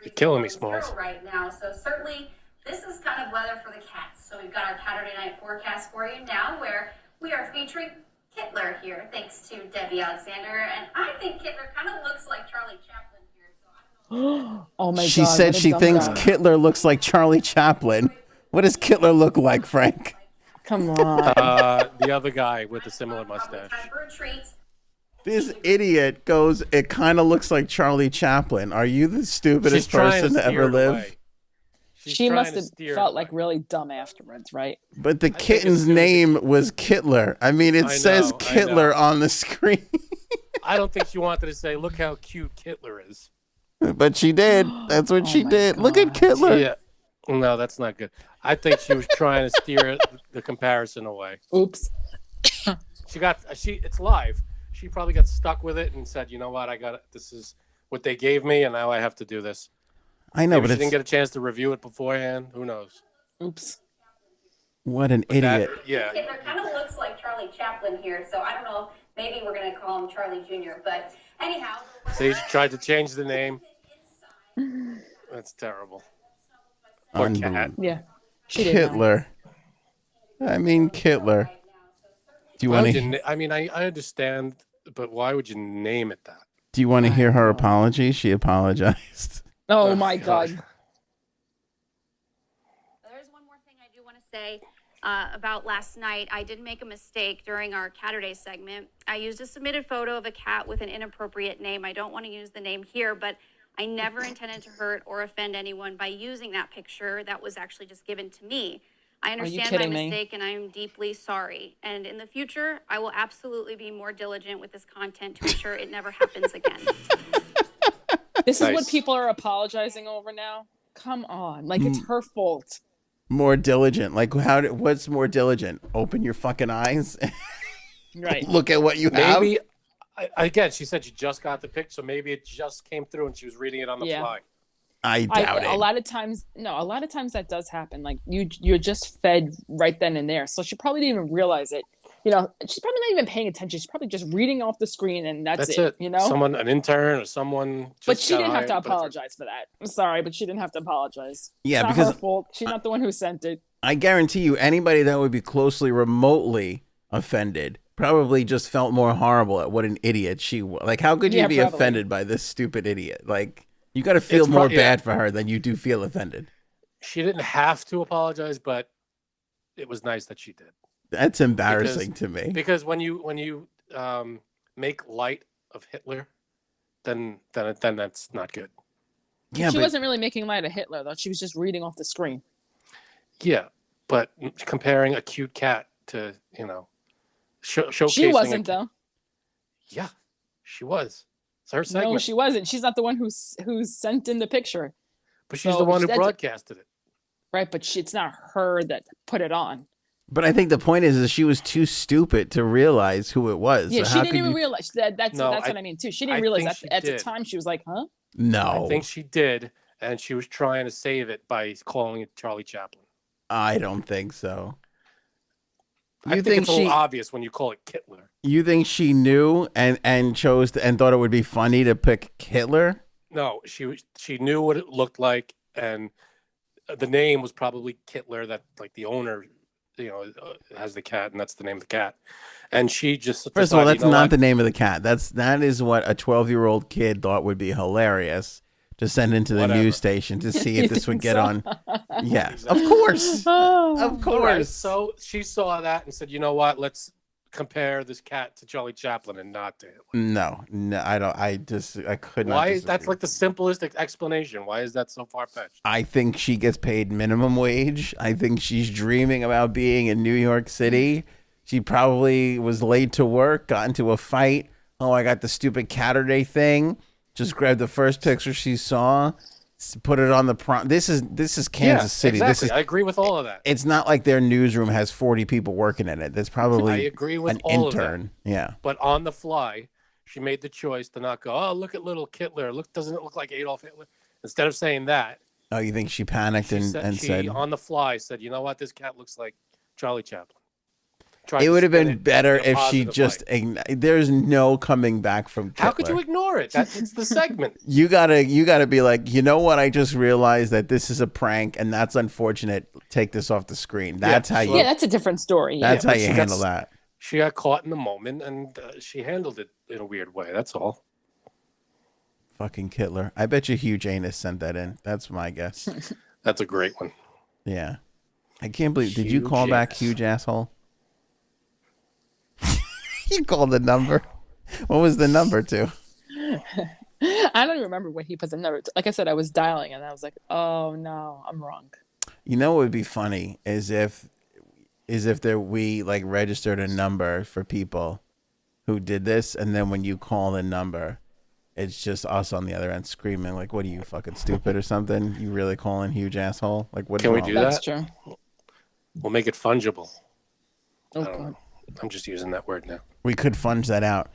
You're killing me, Smalls. Right now, so certainly this is kind of weather for the cats. So we've got our Saturday night forecast for you now, where we are featuring Kittler here, thanks to Debbie Alexander, and I think Kittler kind of looks like Charlie Chaplin here. So I don't know. Oh my God! She said she thinks Kittler looks like Charlie Chaplin. What does Kittler look like, Frank? Come on. The other guy with the similar mustache. Time for a treat. This idiot goes, it kind of looks like Charlie Chaplin. Are you the stupidest person to ever live? She must have felt like really dumb afterwards, right? But the kitten's name was Kittler. I mean, it says Kittler on the screen. I don't think she wanted to say, look how cute Kittler is. But she did. That's what she did. God. Look at Kittler. Yeah. No, that's not good. I think she was trying to steer the comparison away. Oops. It's live. She probably got stuck with it and said, you know what, this is what they gave me, and now I have to do this. I know, Maybe but she didn't get a chance to review it beforehand. Who knows? Oops. What an idiot. Yeah. It kind of looks like Charlie Chaplin here, so I don't know. Maybe we're going to call him Charlie Jr., but anyhow. So you tried to change the name. That's terrible. Poor cat. Yeah. She did. Kittler. I mean, Kittler. Do you want to? I mean, I understand, but why would you name it that? Do you want to hear her apology? She apologized. Oh my God. There's one more thing I do want to say about last night. I did make a mistake during our Catterday segment. I used a submitted photo of a cat with an inappropriate name. I don't want to use the name here, but I never intended to hurt or offend anyone by using that picture that was actually just given to me. I understand my mistake, and I am deeply sorry. And in the future, I will absolutely be more diligent with this content to ensure it never happens again. This is what people are apologizing over now. Come on, like it's her fault. More diligent, like what's more diligent? Open your fucking eyes, right? Look at what you have. Maybe again, she said she just got the picture, so maybe it just came through and she was reading it on the fly. I doubt it. A lot of times that does happen. Like you're just fed right then and there. So she probably didn't even realize it. You know, she's probably not even paying attention. She's probably just reading off the screen and that's it. You know, an intern or someone. But she didn't have to apologize for that. I'm sorry, but she didn't have to apologize. Yeah, it's because not her fault. She's not the one who sent it. I guarantee you, anybody that would be closely remotely offended probably just felt more horrible at what an idiot she was. Like, how could you be offended by this stupid idiot? Like, you got to feel more bad for her than you do feel offended. She didn't have to apologize, but it was nice that she did. That's embarrassing to me. Because when you make light of Hitler, then that's not good. Yeah, she wasn't really making light of Hitler though. She was just reading off the screen. Yeah, but comparing a cute cat to showcasing. She wasn't though. Yeah, she was. It's her segment. No, she wasn't. She's not the one who sent in the picture. But she's the one who broadcasted it. Right, but it's not her that put it on. But I think the point is she was too stupid to realize who it was. Yeah, so she didn't even realize that. That's what I mean too. She didn't realize that at the time. She was like, "Huh?" No, I think she did, and she was trying to save it by calling it Charlie Chaplin. I don't think so. I think it's a little obvious when you call it Kittler. You think she knew and chose and thought it would be funny to pick Kittler? No, she knew what it looked like, and the name was probably Kittler. That like the owner, has the cat, and that's the name of the cat. And she just first of all, that's not the name of the cat. That is what a 12-year-old kid thought would be hilarious to send into the news station to see if this would get on. Yes, of course, of course. Right. So she saw that and said, "You know what? Let's compare this cat to Charlie Chaplin and not to Hitler." No, I don't. I could not. Why? That's like the simplest explanation. Why is that so far-fetched? I think she gets paid minimum wage. I think she's dreaming about being in New York City. She probably was late to work, got into a fight. Oh, I got the stupid Catterday thing. Just grabbed the first picture she saw, put it on the prompt. This is Kansas City. Exactly. I agree with all of that. It's not like their newsroom has 40 people working in it. There's probably I agree with an all intern. Of that. Yeah. But on the fly, she made the choice to not go, "Oh, look at little Kittler. Doesn't it look like Adolf Hitler?" Instead of saying that. Oh, you think she panicked and said on the fly said, "You know what? This cat looks like Charlie Chaplin." It would have been better if she just there's no coming back from Kittler. How could you ignore it? It's the segment. You gotta be like, you know what? I just realized that this is a prank and that's unfortunate. Take this off the screen. That's how you. Yeah, that's a different story. That's how you handle that. She got caught in the moment and she handled it in a weird way. That's all. Fucking Kittler. I bet you Hugh Janus sent that in. That's my guess. That's a great one. Yeah. I can't believe. Did you call back huge asshole? You called the number. What was the number to? I don't even remember what he put the number to. Like I said, I was dialing and I was like, oh no, I'm wrong. You know what would be funny is if we like registered a number for people who did this, and then when you call the number, it's just us on the other end screaming like, "What are you, fucking stupid or something? You really calling huge asshole? Like, what? Can we do that? That's true. We'll make it fungible. Oh, I don't know. I'm just using that word now. We could funge that out.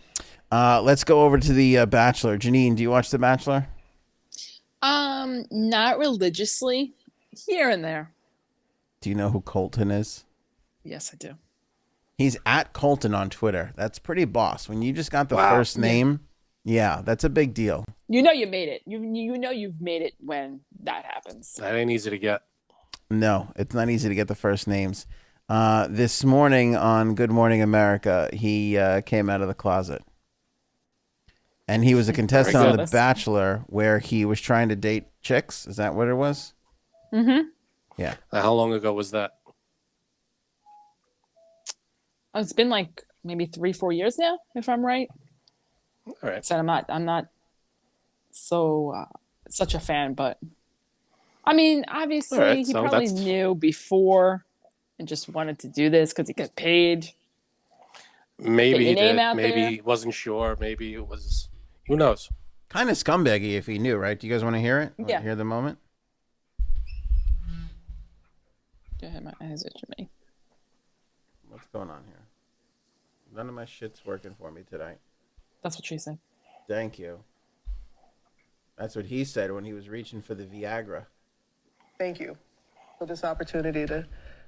Let's go over to the Bachelor. Janine, do you watch The Bachelor? Not religiously, here and there. Do you know who Colton is? Yes, I do. He's at Colton on Twitter. That's pretty boss. When you just got the first name, yeah, that's a big deal. You know you made it. You know you've made it when that happens. That ain't easy to get. No, it's not easy to get the first names. This morning on Good Morning America, he came out of the closet. And he was a contestant on The Bachelor where he was trying to date chicks. Is that what it was? Mm-hmm. Yeah. How long ago was that? It's been like maybe 3-4 years now, if I'm right. All right. So I'm not so such a fan, but I mean, obviously he probably knew before and just wanted to do this because he got paid. Maybe he did. Maybe he wasn't sure. Maybe it was. Who knows? Kind of scumbaggy if he knew, right? Do you guys want to hear it? Yeah. Hear the moment? Go ahead, my eyes itching me. What's going on here? None of my shit's working for me tonight. That's what she said. Thank you. That's what he said when he was reaching for the Viagra. Thank you for this opportunity to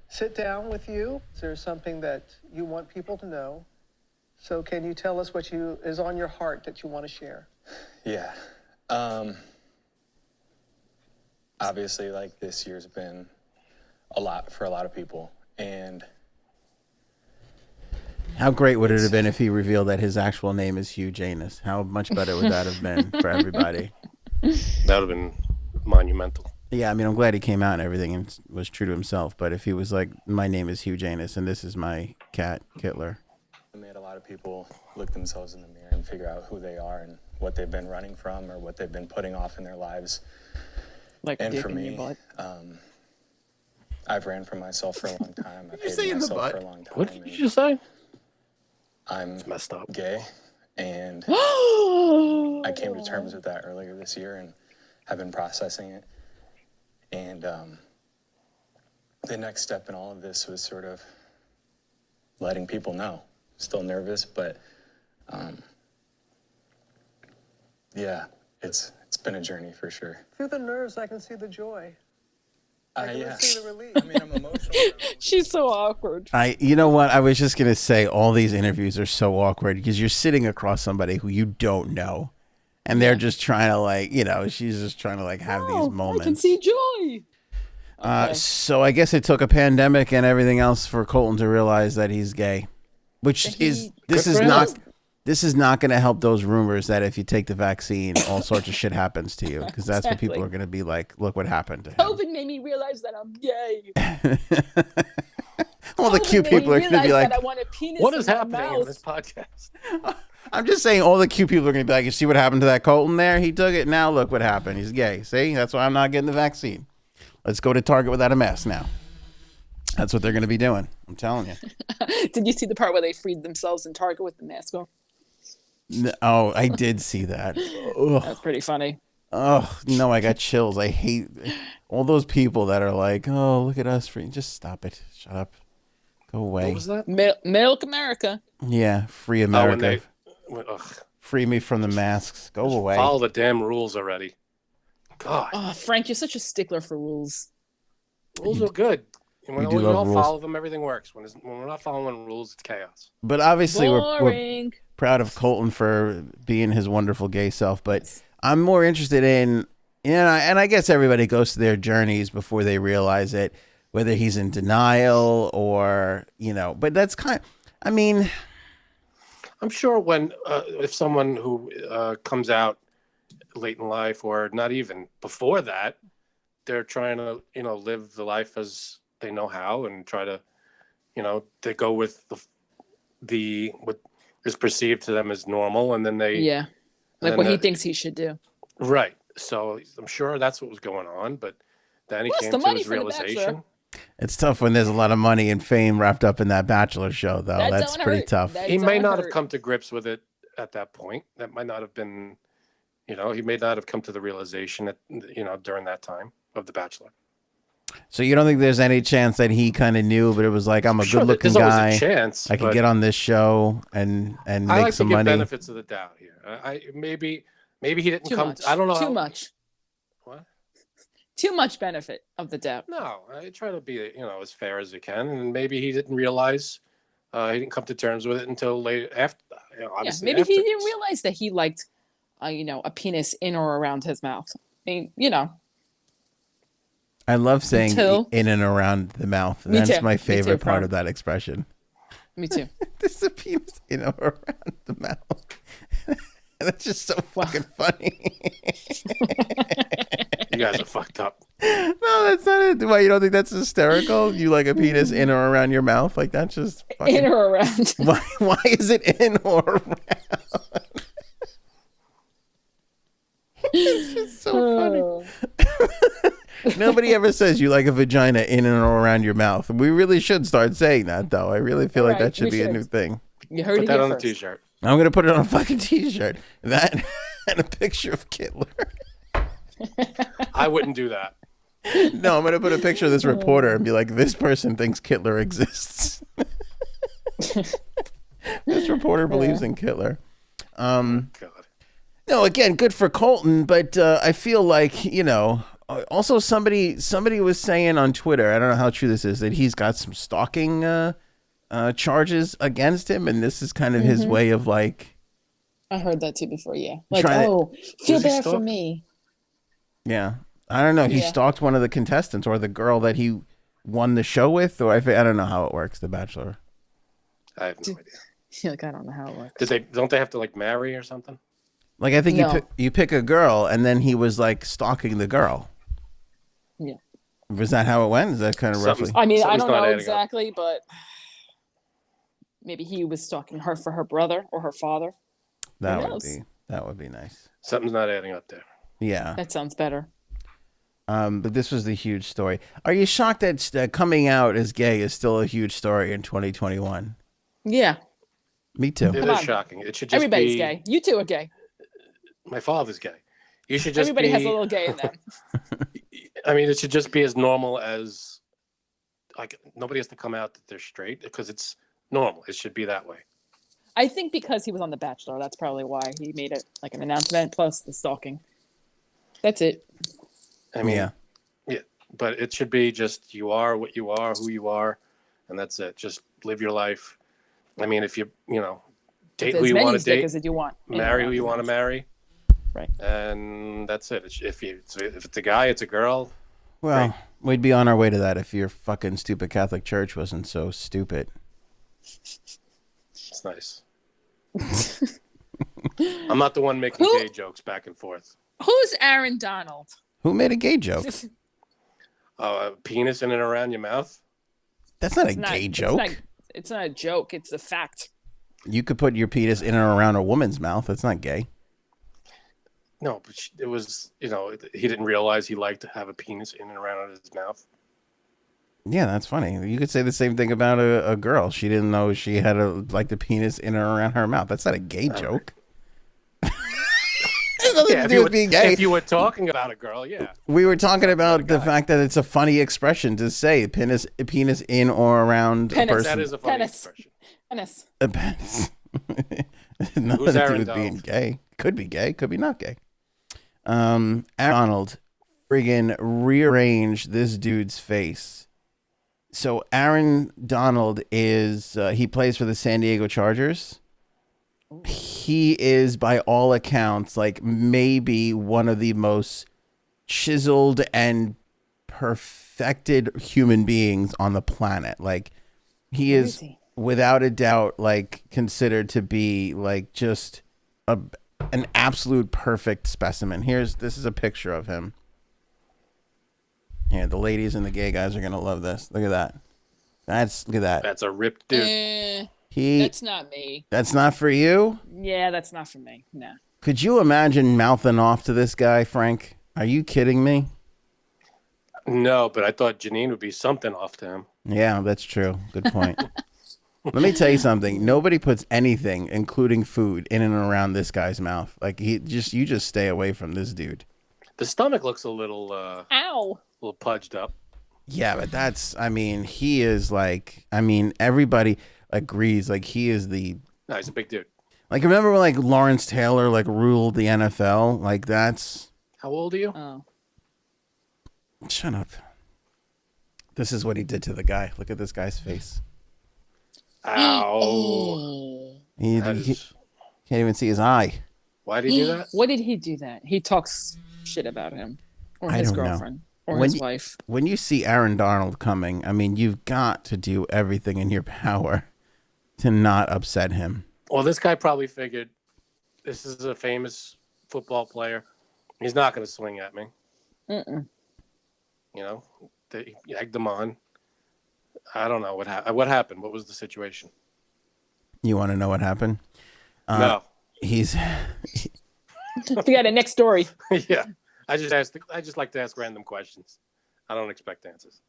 sit down with you. Is there something that you want people to know? So can you tell us what is on your heart that you want to share? Yeah. Obviously, like, this year's been a lot for a lot of people. And how great would it have been if he revealed that his actual name is Hugh Janus? How much better would that have been for everybody? That would have been monumental. Yeah, I mean, I'm glad he came out and everything and was true to himself. But if he was like, my name is Hugh Janus and this is my cat, Kittler. It made a lot of people look themselves in the mirror and figure out who they are and what they've been running from or what they've been putting off in their lives. Like, and for me, I've ran for myself for a long time. I've hated myself for a long time. What did you just say? I'm messed up. Gay, and I came to terms with that earlier this year and have been processing it. And the next step in all of this was sort of letting people know. Still nervous, but yeah, it's been a journey for sure. Through the nerves, I can see the joy. I can see the relief. I mean, I'm emotional. She's so awkward. You know what? I was just going to say all these interviews are so awkward because you're sitting across somebody who you don't know. And they're just trying to, like, you know, she's just trying to, like, have these moments. I can see joy. Okay. So I guess it took a pandemic and everything else for Colton to realize that he's gay, which this is not going to help those rumors that if you take the vaccine, all sorts of shit happens to you, because that's what people are going to be like. Look what happened to him. COVID made me realize that I'm gay. All the cute people are going to be like, I want a penis what is in my happening mouth. in this podcast? I'm just saying all the cute people are going to be like, you see what happened to that Colton there? He took it. Now look what happened. He's gay. See, that's why I'm not getting the vaccine. Let's go to Target without a mask now. That's what they're going to be doing. I'm telling you. Did you see the part where they freed themselves in Target with the mask on? Oh, I did see that. That's pretty funny. Oh, no, I got chills. I hate all those people that are like, oh, look at us. Free. Just stop it. Shut up. Go away. What was that? Milk America. Yeah, free America. Ugh. Free me from the masks. Go away. Follow the damn rules already. God. Oh, Frank, you're such a stickler for rules. Rules are good. And when You do we love all rules. follow them, everything works. When we're not following rules, it's chaos. But obviously, we're Boring. proud of Colton for being his wonderful gay self. But I'm more interested in, and I guess everybody goes through their journeys before they realize it, whether he's in denial or, but that's I mean, I'm sure when if someone who comes out late in life or not even before that, they're trying to live the life as they know how, and try to, they go with the what is perceived to them as normal, and then they like what he thinks he should do. Right. So I'm sure that's what was going on, but then he came to his realization. It's tough when there's a lot of money and fame wrapped up in that Bachelor show, though. That's pretty tough. He may not have come to grips with it at that point. That might not have been, he may not have come to the realization that, during that time of The Bachelor. So you don't think there's any chance that he kind of knew, but it was like, I'm a good-looking guy. Always a chance, I could get on this show and make some money. I like to give benefits of the doubt here. Maybe he didn't come. I don't know. Too much. What? Too much benefit of the doubt. No, I try to be, as fair as I can, and maybe he didn't realize, he didn't come to terms with it until later. After, maybe he didn't realize that he liked, a penis in or around his mouth. I mean, I love saying in and around the mouth. That's my favorite part of that expression. Me too. There's a penis in or around the mouth. That's just so fucking funny. You guys are fucked up. No, that's not it. Why, you don't think that's hysterical? You like a penis in or around your mouth? Like, that's just fucking... In or around. Why is it in or around? It's just so funny. Nobody ever says you like a vagina in and around your mouth. We really should start saying that, though. I really feel like that should be a new thing. You heard Put it that on first. a t-shirt. I'm going to put it on a fucking t-shirt. That and a picture of Kittler. I wouldn't do that. No, I'm going to put a picture of this reporter and be like, this person thinks Kittler exists. This reporter believes in Kittler. God. No, again, good for Colton, but I feel like, also somebody was saying on Twitter, I don't know how true this is, that he's got some stalking charges against him, and this is kind of his way of like... I heard that too before, yeah. Like, feel bad for me. Yeah. I don't know. He stalked one of the contestants or the girl that he won the show with, or I don't know how it works, The Bachelor. I have no idea. Yeah, like, I don't know how it works. Don't they have to, like, marry or something? Like, I think you pick a girl, and then he was, like, stalking the girl. Yeah. Was that how it went? Is that kind of roughly? I mean, I don't know exactly, but maybe he was stalking her for her brother or her father. That would be nice. Something's not adding up there. Yeah. That sounds better. But this was the huge story. Are you shocked that coming out as gay is still a huge story in 2021? Yeah. Me too. It is shocking. It should just Everybody's gay. You two are gay. My father's gay. You should just Everybody has a little gay in them. I mean, it should just be as normal as, like, nobody has to come out that they're straight because it's normal. It should be that way. I think because he was on The Bachelor, that's probably why he made it like an announcement plus the stalking. That's it. I mean, yeah, but it should be just you are what you are, who you are, and that's it. Just live your life. I mean, if you date who you want to date, as you want, marry who you want to marry, right? And that's it. If it's a guy, it's a girl. Well, we'd be on our way to that if your fucking stupid Catholic Church wasn't so stupid. It's nice. I'm not the one making gay jokes back and forth. Who's Aaron Donald? Who made a gay joke? A penis in and around your mouth? That's not a gay joke. It's not a joke. It's a fact. You could put your penis in and around a woman's mouth. That's not gay. No, but it was, he didn't realize he liked to have a penis in and around his mouth. Yeah, that's funny. You could say the same thing about a girl. She didn't know she had the penis in and around her mouth. That's not a gay joke. If you were talking about a girl, yeah. We were talking about the fact that it's a funny expression to say penis in or around a person. That is a funny expression. Penis. A penis. Nothing Who's to do Aaron with Donald? being gay. Could be gay. Could be not gay. Aaron Donald friggin' rearranged this dude's face. So Aaron Donald is he plays for the San Diego Chargers. He is, by all accounts, like maybe one of the most chiseled and perfected human beings on the planet. Like he is without a doubt like considered to be like just an absolute perfect specimen. This is a picture of him. Yeah, the ladies and the gay guys are gonna love this. Look at that. Look at that. That's a ripped dude. That's not me. That's not for you? Yeah, that's not for me. No. Could you imagine mouthing off to this guy, Frank? Are you kidding me? No, but I thought Janine would be something off to him. Yeah, that's true. Good point. Let me tell you something. Nobody puts anything, including food, in and around this guy's mouth. Like you just stay away from this dude. The stomach looks a little Ow. little pudged up. Yeah, but he is like, everybody agrees. Like he is No, he's a big dude. like, remember when like Lawrence Taylor like ruled the NFL? Like that's. How old are you? Oh. Shut up. This is what he did to the guy. Look at this guy's face. Ow. He can't even see his eye. Why did he do that? What did he do that? He talks shit about him. Or I his don't know. girlfriend. Or his wife. When you see Aaron Donald coming, you've got to do everything in your power to not upset him. Well, this guy probably figured this is a famous football player. He's not going to swing at me. Mm-mm. You know, they egged him on. I don't know what happened. What was the situation? You want to know what happened? No. He's. We got a next story. Yeah. I just like to ask random questions. I don't expect answers.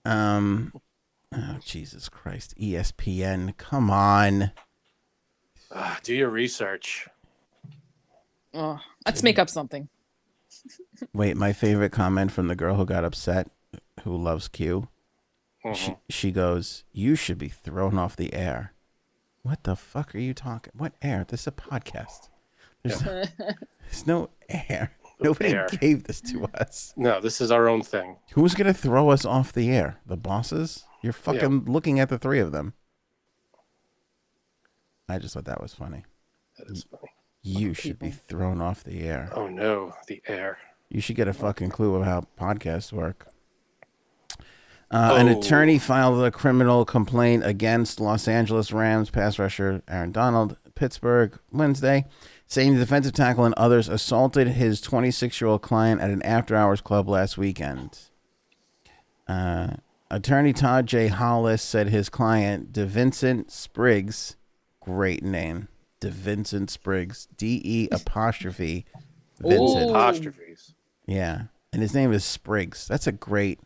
Oh, Jesus Christ. ESPN. Come on. Do your research. Oh, let's make up something. Wait, my favorite comment from the girl who got upset, who loves Q. Mm-hmm. She goes, "You should be thrown off the air." What the fuck are you talking? What air? This is a podcast. There's no air. Nobody gave this to us. No, this is our own thing. Who's going to throw us off the air? The bosses? You're fucking looking at the three of them. I just thought that was funny. That is funny. You should be thrown off the air. Oh, no. The air. You should get a fucking clue of how podcasts work. An attorney filed a criminal complaint against Los Angeles Rams pass rusher Aaron Donald, Pittsburgh, Wednesday, saying the defensive tackle and others assaulted his 26-year-old client at an after-hours club last weekend. Attorney Todd J. Hollis said his client, DeVincent Spriggs, great name, DeVincent Spriggs, D-E apostrophe Vincent. Apostrophes. Yeah, and his name is Spriggs. That's a great...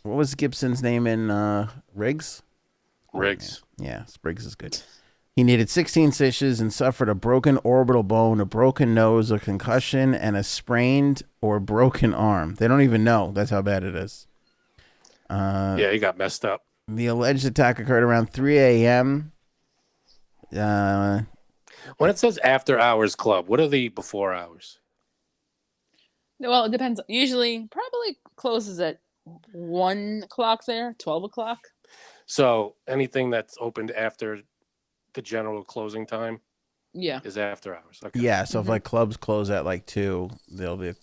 What was Gibson's name in Riggs? Riggs. Yeah, Spriggs is good. He needed 16 stitches and suffered a broken orbital bone, a broken nose, a concussion, and a sprained or broken arm. They don't even know. That's how bad it is. Yeah, he got messed up. The alleged attack occurred around 3 a.m. When it says after hours club, what are the before hours? Well, it depends. Usually, probably closes at 1 o'clock there, 12 o'clock. So anything that's opened after the general closing time is after hours. Okay. Yeah, so if like clubs close at like 2,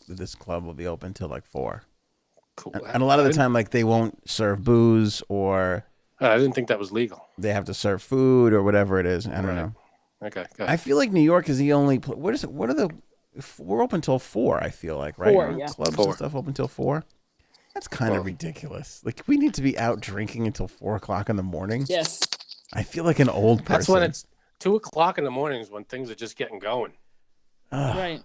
this club will be open till like 4. Cool. And a lot of the time, like they won't serve booze or I didn't think that was legal. they have to serve food or whatever it is. I don't know. Okay. I feel like New York is the only. What is it? What are the? We're open till 4. I feel like, right? 4, yeah. Clubs 4. and stuff open till 4. That's kind of ridiculous. Like we need to be out drinking until 4 o'clock in the morning. Yes. I feel like an old person. That's when it's 2 o'clock in the morning is when things are just getting going. Right.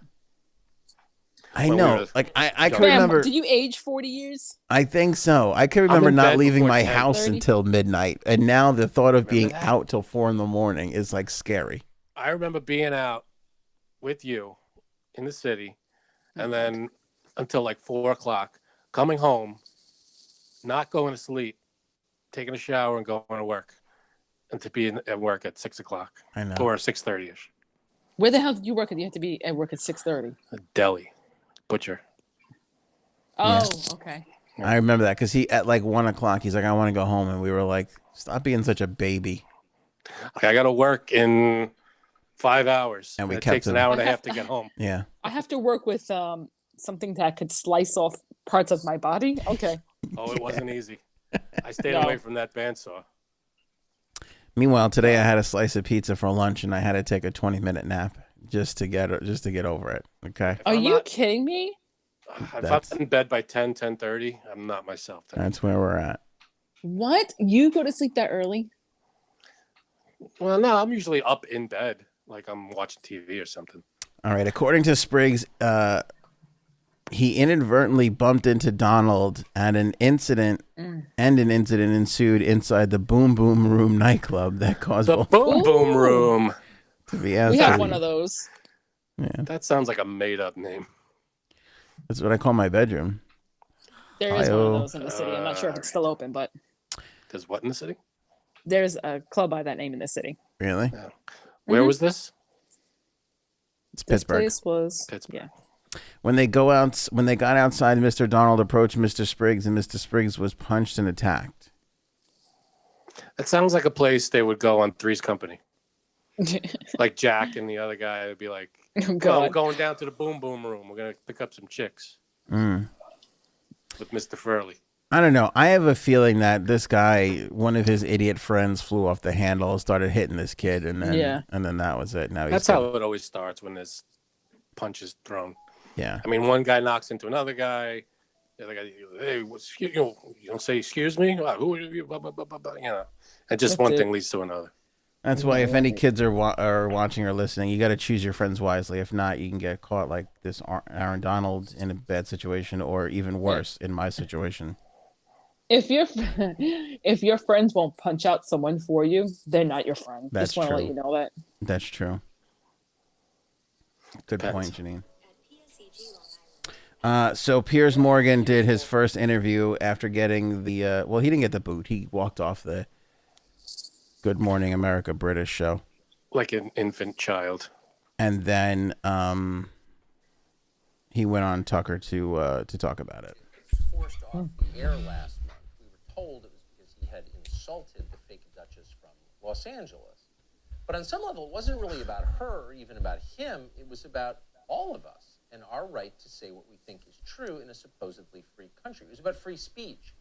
I know. Like I can remember. Did you age 40 years? I think so. I can remember in not bed leaving before my 10:30. house until midnight, and now the thought of being that? out till 4 in the morning is like scary. I remember being out with you in the city, and then until like 4 o'clock, coming home, not going to sleep, taking a shower, and going to work, and to be at work at 6 o'clock. I know. Or 6:30ish. Where the hell did you work? You have to be at work at 6:30. A deli, butcher. Oh, okay. I remember that because he at like 1 o'clock, he's like, I want to go home, and we were like, stop being such a baby. I got to work in 5 hours, And we it kept takes an him. hour and a half to get home. Yeah. I have to work with something that could slice off parts of my body. Okay. Oh, it wasn't easy. I stayed No. away from that bandsaw. Meanwhile, today I had a slice of pizza for lunch, and I had to take a 20-minute nap just to get over it. Okay. Are you kidding me? If I'm in bed by 10:30, I'm not myself. That's where we're at. What? You go to sleep that early? Well, no, I'm usually up in bed, like I'm watching TV or something. All right. According to Spriggs, he inadvertently bumped into Donald at an incident, and an incident ensued inside the Boom Boom Room nightclub that caused The Boom Boom Room. To be We have one of those. Yeah, that sounds like a made-up name. That's what I call my bedroom. There is one of those in the city. I'm not sure if it's still open, but there's what in the city? There's a club by that name in the city. Really? Yeah. Where was this? It's Pittsburgh. This place was Pittsburgh. Yeah. When they got outside, Mr. Donald approached Mr. Spriggs, and Mr. Spriggs was punched and attacked. That sounds like a place they would go on Three's Company. Like Jack and the other guy would be like, "Oh, we're going down to the Boom Boom Room. We're gonna pick up some chicks with Mr. Furley." I don't know. I have a feeling that this guy, one of his idiot friends, flew off the handle, started hitting this kid, and then that was it. Now that's how it always starts when there's punches thrown. Yeah. I mean, one guy knocks into another guy. The other guy, hey, you don't say excuse me. Who are you? Blah, blah, blah, blah, blah, and just one thing leads to another. That's why if any kids are watching or listening, you got to choose your friends wisely. If not, you can get caught like this Aaron Donald in a bad situation, or even worse in my situation. If your friends won't punch out someone for you, they're not your friend. That's Just want to true. let you know that. That's true. Good point, Janine. So Piers Morgan did his first interview after getting the well, he didn't get the boot. He walked off the Good Morning America British show like an infant child, and then he went on Tucker to talk about it. Forced off the air last month. We were told it was because he had insulted the fake Duchess from Los Angeles. But on some level, it wasn't really about her or even about him. It was about all of us and our right to say what we think is true in a supposedly free country. It was about free speech.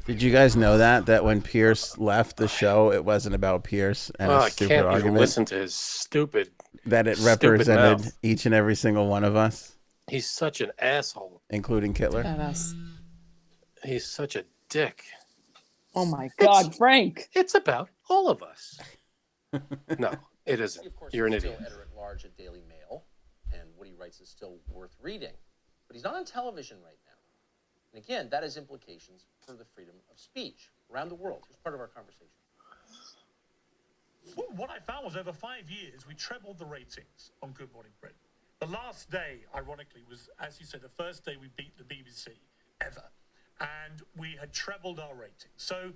Did you guys know that when Pierce left the show, it wasn't about Pierce and his stupid I can't argument? even listen to his stupid. That it stupid represented mouth. each and every single one of us, He's such an asshole. including Kittler. He's such a dick. Oh my God, Frank! It's about all of us. No, it isn't. Of course, You're an he's idiot. still editor-at-large at Daily Mail, and what he writes is still worth reading. But he's not on television right now. And again, that has implications for the freedom of speech around the world. It's part of our conversation. What I found was over 5 years, we trebled the ratings on Good Morning Britain. The last day, ironically, was, as you said, the first day we beat the BBC ever. And we had trebled our ratings. So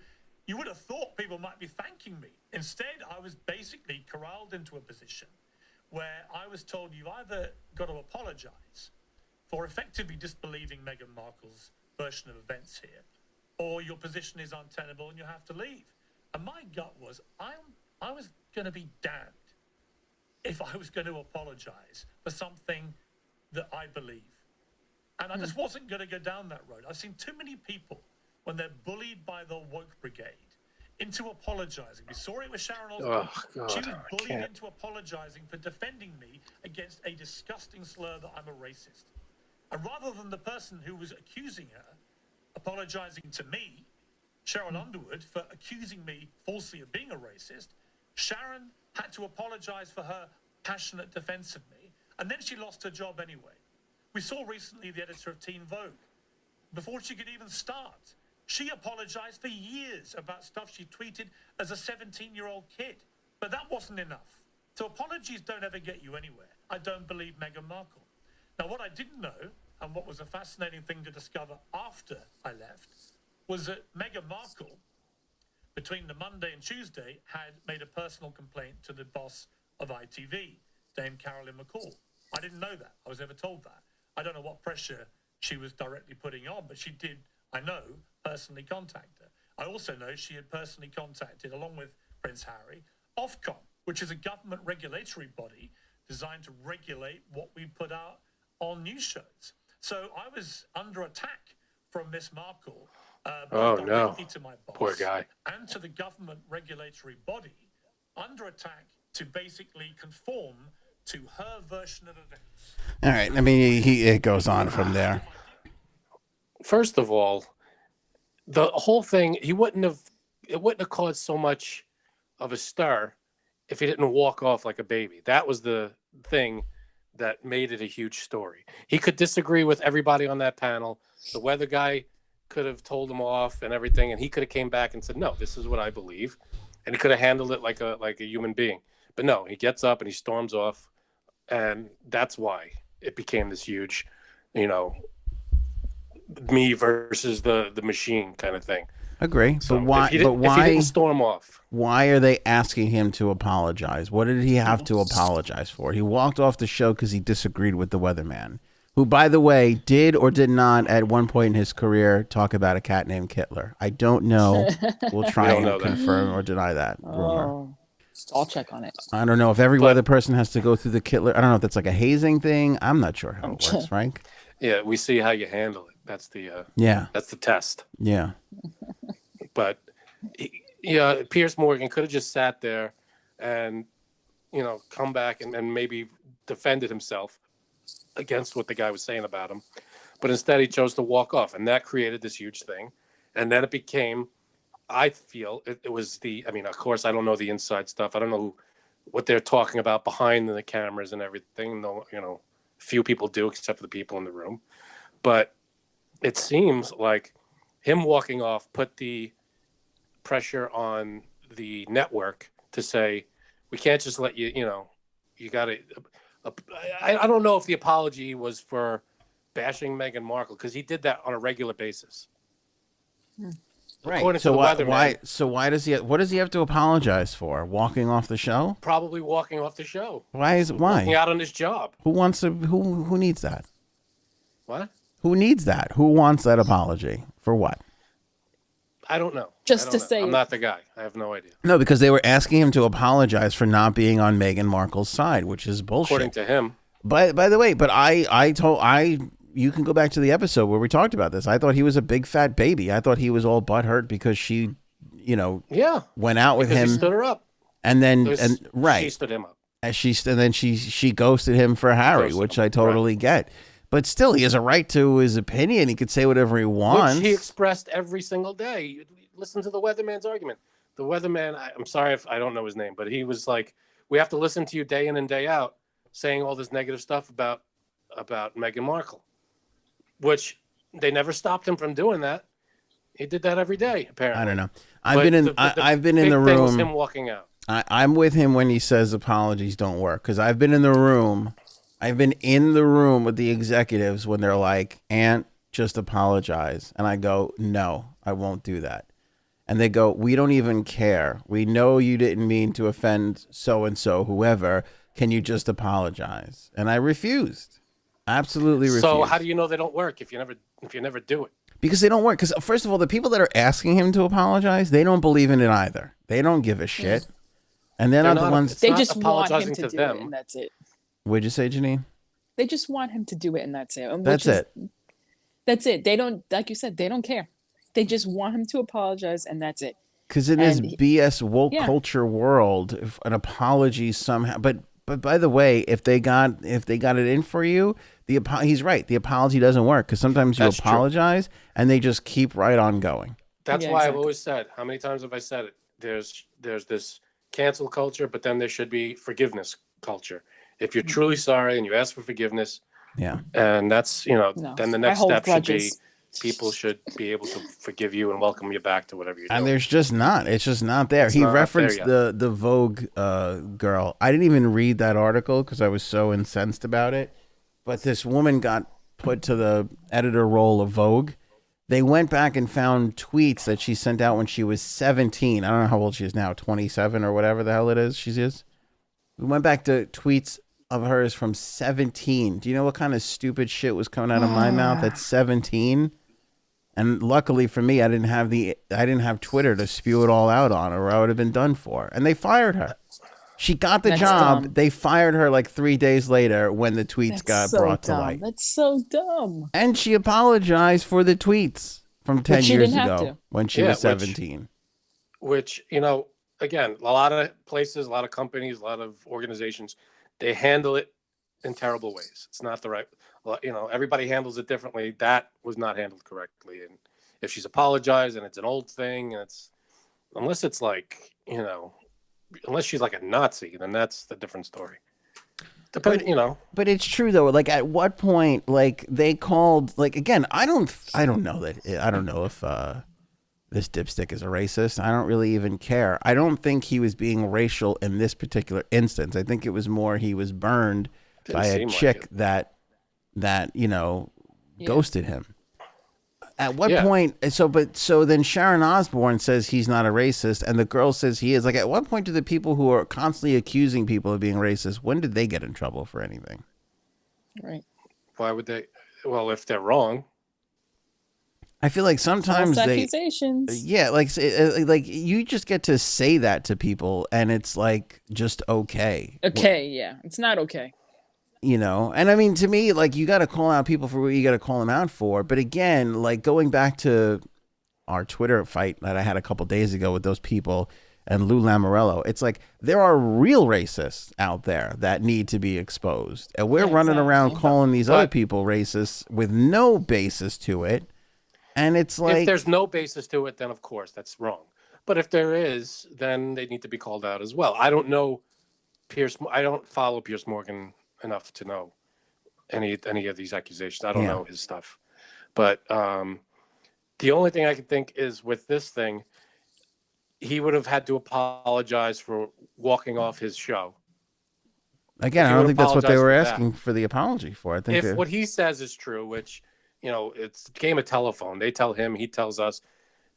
you would have thought people might be thanking me. Instead, I was basically corralled into a position where I was told you've either got to apologize for effectively disbelieving Meghan Markle's version of events here, or your position is untenable and you have to leave. And my gut was, I was going to be damned if I was going to apologize for something that I believe. And I just wasn't going to go down that road. I've seen too many people, when they're bullied by the woke brigade, into apologizing. We saw it with Sharon Osbourne. She was bullied into apologizing for defending me against a disgusting slur that I'm a racist. And rather than the person who was accusing her apologizing to me, Sharon Underwood, for accusing me falsely of being a racist, Sharon had to apologize for her passionate defense of me, and then she lost her job anyway. We saw recently the editor of Teen Vogue. Before she could even start, she apologized for years about stuff she tweeted as a 17-year-old kid. But that wasn't enough. So apologies don't ever get you anywhere. I don't believe Meghan Markle. Now, what I didn't know, and what was a fascinating thing to discover after I left, was that Meghan Markle, between the Monday and Tuesday, had made a personal complaint to the boss of ITV, Dame Carolyn McCall. I didn't know that. I was never told that. I don't know what pressure she was directly putting on, but she did, I know, personally contact her. I also know she had personally contacted, along with Prince Harry, Ofcom, which is a government regulatory body designed to regulate what we put out on news shows. So I was under attack from Miss Markle, directly to my boss, poor guy, and to the government regulatory body, under attack to basically conform to her version of events. All right. I mean, it goes on from there. first of all, the whole thing, it wouldn't have caused so much of a stir if he didn't walk off like a baby. That was the thing that made it a huge story. He could disagree with everybody on that panel. The weather guy could have told him off and everything, and he could have came back and said, no, this is what I believe. And he could have handled it like a human being. But no, he gets up and he storms off, and that's why it became this huge, me versus the machine kind of thing. Agree. So but why? If he didn't storm off, why are they asking him to apologize? What did he have to apologize for? He walked off the show because he disagreed with the weatherman, who, by the way, did or did not at one point in his career talk about a cat named Kittler. I don't know. We'll try and confirm or deny that rumor. I'll check on it. I don't know if every weather person has to go through the Kittler. I don't know if that's like a hazing thing. I'm not sure how it works, Frank. Yeah, we see how you handle it. That's the that's the test. Yeah. But Piers Morgan could have just sat there and come back and maybe defended himself against what the guy was saying about him. But instead he chose to walk off, and that created this huge thing. And then it became, I feel it was of course I don't know the inside stuff. I don't know what they're talking about behind the cameras and everything. No, few people do except for the people in the room. But it seems like him walking off put the pressure on the network to say, we can't just let you, you got to. I don't know if the apology was for bashing Meghan Markle, because he did that on a regular basis. Right. So why? So why does he? What does he have to apologize for? Walking off the show? Probably walking off the show. Why? Walking out on his job. Who wants to? Who needs that? What? Who needs that? Who wants that apology for what? I don't know. Just to say, I'm not the guy. I have no idea. No, because they were asking him to apologize for not being on Meghan Markle's side, which is bullshit. According to him. By the way, but you can go back to the episode where we talked about this. I thought he was a big fat baby. I thought he was all butthurt because she, went out with him. He stood her up. And then, she stood him up. And then she ghosted him for Harry, which I totally get. But still, he has a right to his opinion. He could say whatever he wants. Which he expressed every single day. Listen to the weatherman's argument. The weatherman, I'm sorry if I don't know his name, but he was like, we have to listen to you day in and day out saying all this negative stuff about Meghan Markle, which they never stopped him from doing that. He did that every day, apparently. I don't know. I've been in the room. Was him walking out. I'm with him when he says apologies don't work, because I've been in the room. I've been in the room with the executives when they're like, "Aunt, just apologize," and I go, "No, I won't do that." And they go, "We don't even care. We know you didn't mean to offend so and so, whoever. Can you just apologize?" And I refused. Absolutely refused. So how do you know they don't work if you never do it? Because they don't work. Because first of all, the people that are asking him to apologize, they don't believe in it either. They don't give a shit. And they're not the ones. They just want him to do it, and that's it. What'd you say, Janine? They just want him to do it, and that's it. That's it. That's it. They don't, like you said, they don't care. They just want him to apologize, and that's it. Because in his BS woke culture world, if an apology somehow, but by the way, if they got it in for you, he's right. The apology doesn't work, because sometimes you apologize and they just keep right on going. That's why I've always said. How many times have I said it? There's this cancel culture, but then there should be forgiveness culture. If you're truly sorry and you ask for forgiveness, and that's then the next step should be people should be able to forgive you and welcome you back to whatever you're doing. And there's just not. It's just not there. He referenced the Vogue girl. I didn't even read that article because I was so incensed about it. But this woman got put to the editor role of Vogue. They went back and found tweets that she sent out when she was 17. I don't know how old she is now, 27 or whatever the hell it is she is. We went back to tweets of hers from 17. Do you know what kind of stupid shit was coming out of my mouth at 17? And luckily for me, I didn't have Twitter to spew it all out on, or I would have been done for. And they fired her. She got the job. Dumb. They fired her like 3 days later when the tweets got brought to light. That's so dumb. And she apologized for the tweets from 10 years ago when she was 17. Which, again, a lot of places, a lot of companies, a lot of organizations, they handle it in terrible ways. It's not the right, everybody handles it differently. That was not handled correctly. And if she's apologized and it's an old thing, and unless it's like, unless she's like a Nazi, then that's the different story. But it's true though. Like, at what point, like, they called, like, again, I don't know if this dipstick is a racist. I don't really even care. I don't think he was being racial in this particular instance. I think it was more he was burned by a chick that ghosted him. At what point? So then Sharon Osbourne says he's not a racist, and the girl says he is. Like, at what point do the people who are constantly accusing people of being racist, when did they get in trouble for anything? Right. Why would they? Well, if they're wrong. I feel like sometimes accusations. Yeah, like you just get to say that to people, and it's like just okay. Okay, yeah, it's not okay. And I mean, to me, like, you got to call out people for what you got to call them out for. But again, like, going back to our Twitter fight that I had a couple days ago with those people and Lou Lamorello, it's like there are real racists out there that need to be exposed, and we're running around calling these other people racists with no basis to it. And it's like, if there's no basis to it, then of course that's wrong. But if there is, then they need to be called out as well. I don't know I don't follow Piers Morgan enough to know any of these accusations. I don't know his stuff. But the only thing I can think is with this thing, he would have had to apologize for walking off his show. Again, I don't think that's what they were asking for the apology for. I think if what he says is true, which, it's a game of telephone. They tell him, he tells us.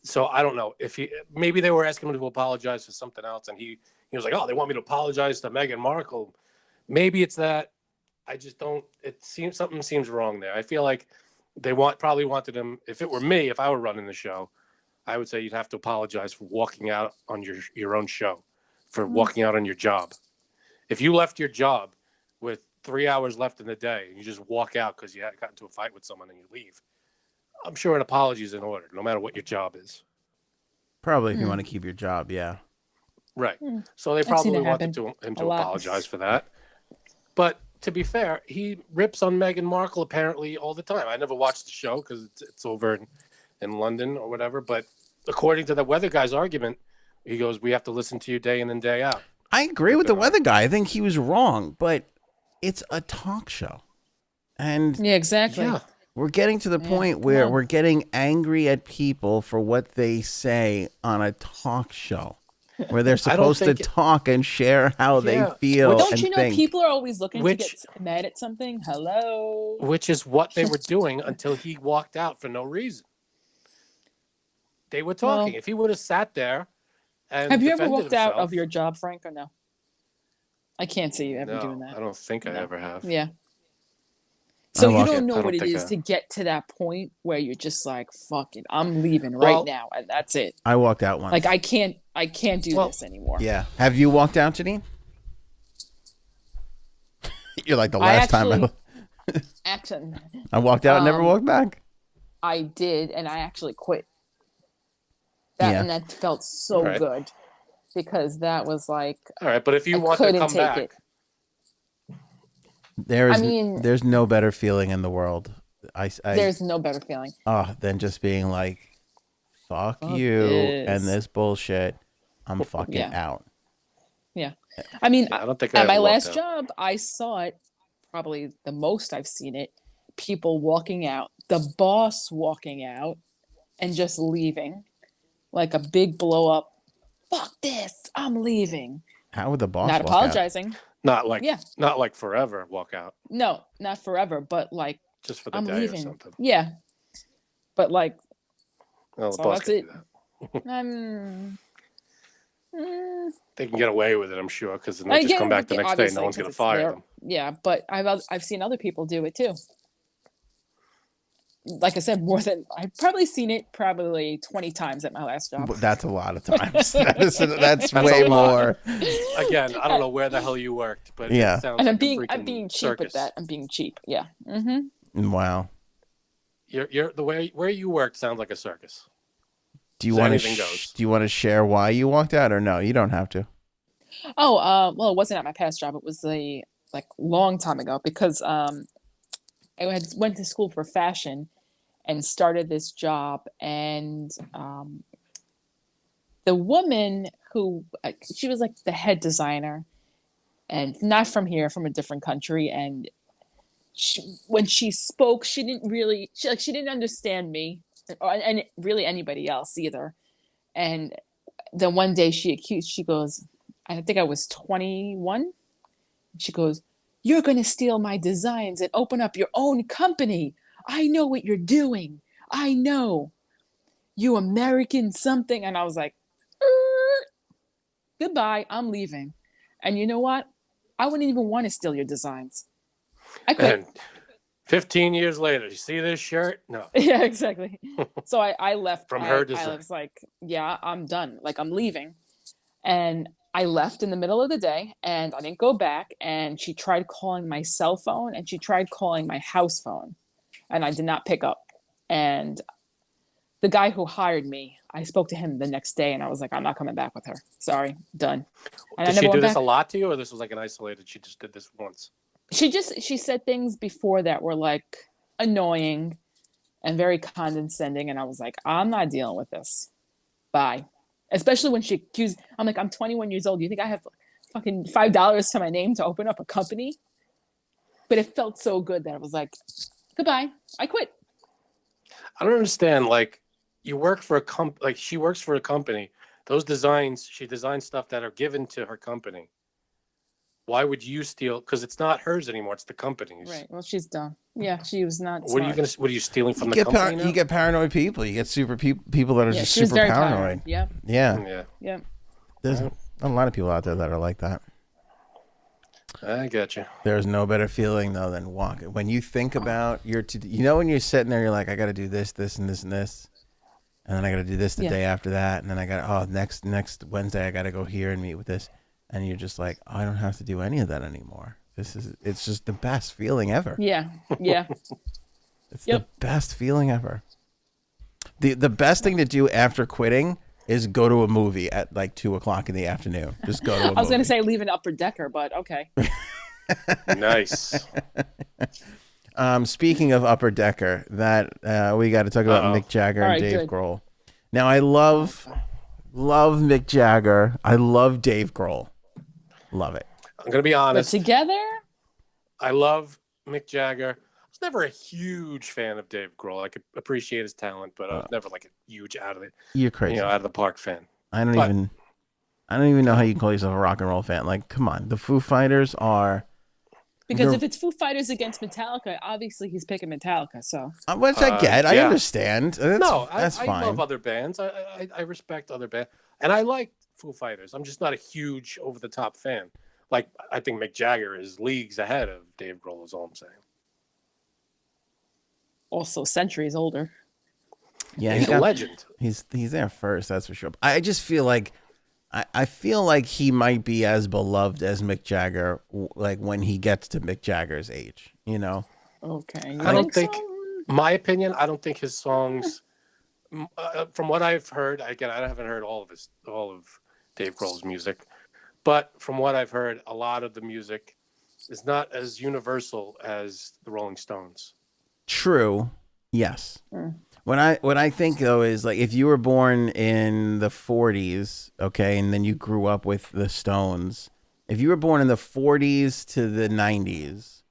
So I don't know if maybe they were asking him to apologize for something else, and he was like, oh, they want me to apologize to Meghan Markle. Maybe it's that. I just don't. Something seems wrong there. I feel like they probably wanted him. If it were me, if I were running the show, I would say you'd have to apologize for walking out on your own show, for walking out on your job. If you left your job with 3 hours left in the day and you just walk out because you got into a fight with someone and you leave, I'm sure an apology is in order, no matter what your job is. Probably if you want to keep your job, yeah. Right. So they probably wanted him to apologize for that. But to be fair, he rips on Meghan Markle apparently all the time. I never watched the show because it's over in London or whatever. But according to the weather guy's argument, he goes, we have to listen to you day in and day out. I agree with the weather guy. I think he was wrong, but it's a talk show. And yeah, exactly. Yeah. We're getting to the point where we're getting angry at people for what they say on a talk show, where they're supposed to talk and share how they feel. Well, don't you know people are always looking to get mad at something? Hello. Which is what they were doing until he walked out for no reason. They were talking. Well, if he would have sat there and have you ever walked out of your job, Frank, or no? I can't see you ever doing that. I don't think I ever have. Yeah. So you don't know what it is to get to that point where you're just like, fuck it, I'm leaving right now, and that's it. I walked out once. Like I can't do this anymore. Yeah. Have you walked out, Janine? You're like the last time I walked out and never walked back. I did, and I actually quit. And that felt so good because that was like, all right. But if you want to come back. There's no better feeling in the world. There's no better feeling. Than just being like, fuck you and this bullshit. I'm fucking out. Yeah. I mean, I don't think at my last job, I saw it probably the most I've seen it. People walking out, the boss walking out and just leaving like a big blow up. Fuck this. I'm leaving. How would the boss not apologizing? Out? Not like forever walk out. No, not forever, but like just for the I'm day leaving. or something. Yeah. But like the boss that's it. They can get away with it, I'm sure, because then they just come back the next day and no one's gonna fire them. Yeah, but I've seen other people do it too. Like I said, I've probably seen it 20 times at my last job. That's a lot of times. that's way more. Again, I don't know where the hell you worked, but yeah. It sounds and like I'm being cheap with that. I'm being cheap. Yeah. Mm-hmm. Wow. You're the way where you worked sounds like a circus. Do you want to share why you walked out, or no? You don't have to. Oh, well, it wasn't at my past job. It was the like long time ago because went to school for fashion and started this job, and the woman who she was like the head designer, and not from here, from a different country, and when she spoke, she didn't understand me and really anybody else either. And then one day she goes, I think I was 21. She goes, "You're going to steal my designs and open up your own company. I know what you're doing. I know. You American something." And I was like, goodbye, I'm leaving. And you know what? I wouldn't even want to steal your designs. I could. And 15 years later, you see this shirt? No. Yeah, exactly. So I left. From her design. I was like, yeah, I'm done. Like, I'm leaving. And I left in the middle of the day, and I didn't go back. And she tried calling my cell phone, and she tried calling my house phone, and I did not pick up. And the guy who hired me, I spoke to him the next day, and I was like, I'm not coming back with her. Sorry, done. And Did she do this a lot to you, or this was like an isolated? She just did this once. She said things before that were like annoying and very condescending, and I was like, I'm not dealing with this. Bye. Especially when she accused, I'm like, I'm 21 years old. You think I have fucking $5 to my name to open up a company? But it felt so good that I was like, goodbye. I quit. I don't understand. Like, you work for a like she works for a company. Those designs, she designs stuff that are given to her company. Why would you steal? Because it's not hers anymore; it's the company's. Right. Well, she's dumb. Yeah, she was not. What smart. What are you stealing from the company? You get paranoid people. You get people that are just super paranoid. Yeah. Yeah. Yeah. There's a lot of people out there that are like that. I get you. There's no better feeling though than walking. When you think about when you're sitting there, you're like, I got to do this, this, and this, and this, and then I got to do this the day after that, and then I got next Wednesday I got to go here and meet with this. And you're just like, I don't have to do any of that anymore. It's just the best feeling ever. Yeah. Yeah. It's the best feeling ever. The best thing to do after quitting is go to a movie at like 2:00 in the afternoon. Just go to a movie. I was going to say leave an Upper Decker, but okay. Nice. Speaking of Upper Decker, that we got to talk about Mick Jagger and Dave Grohl. Now, I love Mick Jagger. I love Dave Grohl. Love it. I'm going to be honest. But together? I love Mick Jagger. I was never a huge fan of Dave Grohl. I could appreciate his talent, but I was never like a huge You're crazy. out of the park fan. I don't even know how you can call yourself a rock and roll fan. Like, come on. The Foo Fighters are... Because if it's Foo Fighters against Metallica, obviously he's picking Metallica, so... Which I get. I understand. That's fine. I love other bands. I respect other bands. And I like Foo Fighters. I'm just not a huge over-the-top fan. Like, I think Mick Jagger is leagues ahead of Dave Grohl, is all I'm saying. Also, centuries older. Yeah, he's a legend. He's there first, that's for sure. I just feel like... I feel like he might be as beloved as Mick Jagger, like when he gets to Mick Jagger's age, you know? Okay. I don't think, my opinion, I don't think his songs, from what I've heard, again, I haven't heard all of Dave Grohl's music, but from what I've heard, a lot of the music is not as universal as the Rolling Stones. True. Yes. What I think though is like if you were born in the 40s, okay, and then you grew up with the Stones, if you were born in the 40s to the 90s,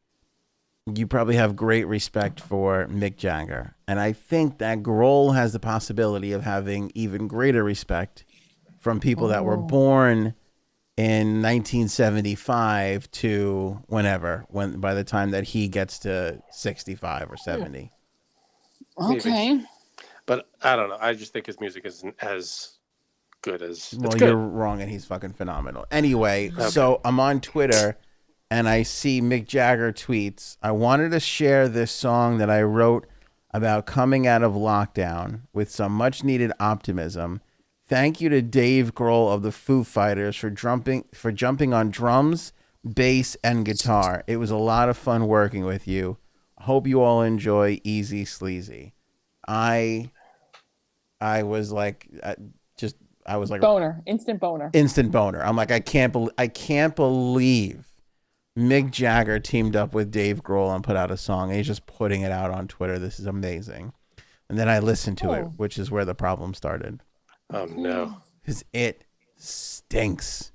you probably have great respect for Mick Jagger. And I think that Grohl has the possibility of having even greater respect from people that were born in 1975 to whenever, by the time that he gets to 65 or 70. Okay. Maybe. But I don't know. I just think his music isn't as good as... Well, you're wrong, and he's fucking phenomenal. Anyway, so I'm on Twitter, and I see Mick Jagger tweets. I wanted to share this song that I wrote about coming out of lockdown with some much-needed optimism. Thank you to Dave Grohl of the Foo Fighters for jumping on drums, bass, and guitar. It was a lot of fun working with you. Hope you all enjoy Easy Sleazy. I was like, boner, instant boner. Instant boner. I'm like, I can't believe Mick Jagger teamed up with Dave Grohl and put out a song. And he's just putting it out on Twitter. This is amazing. And then I listened to it, which is where the problem started. Oh no. Because it stinks.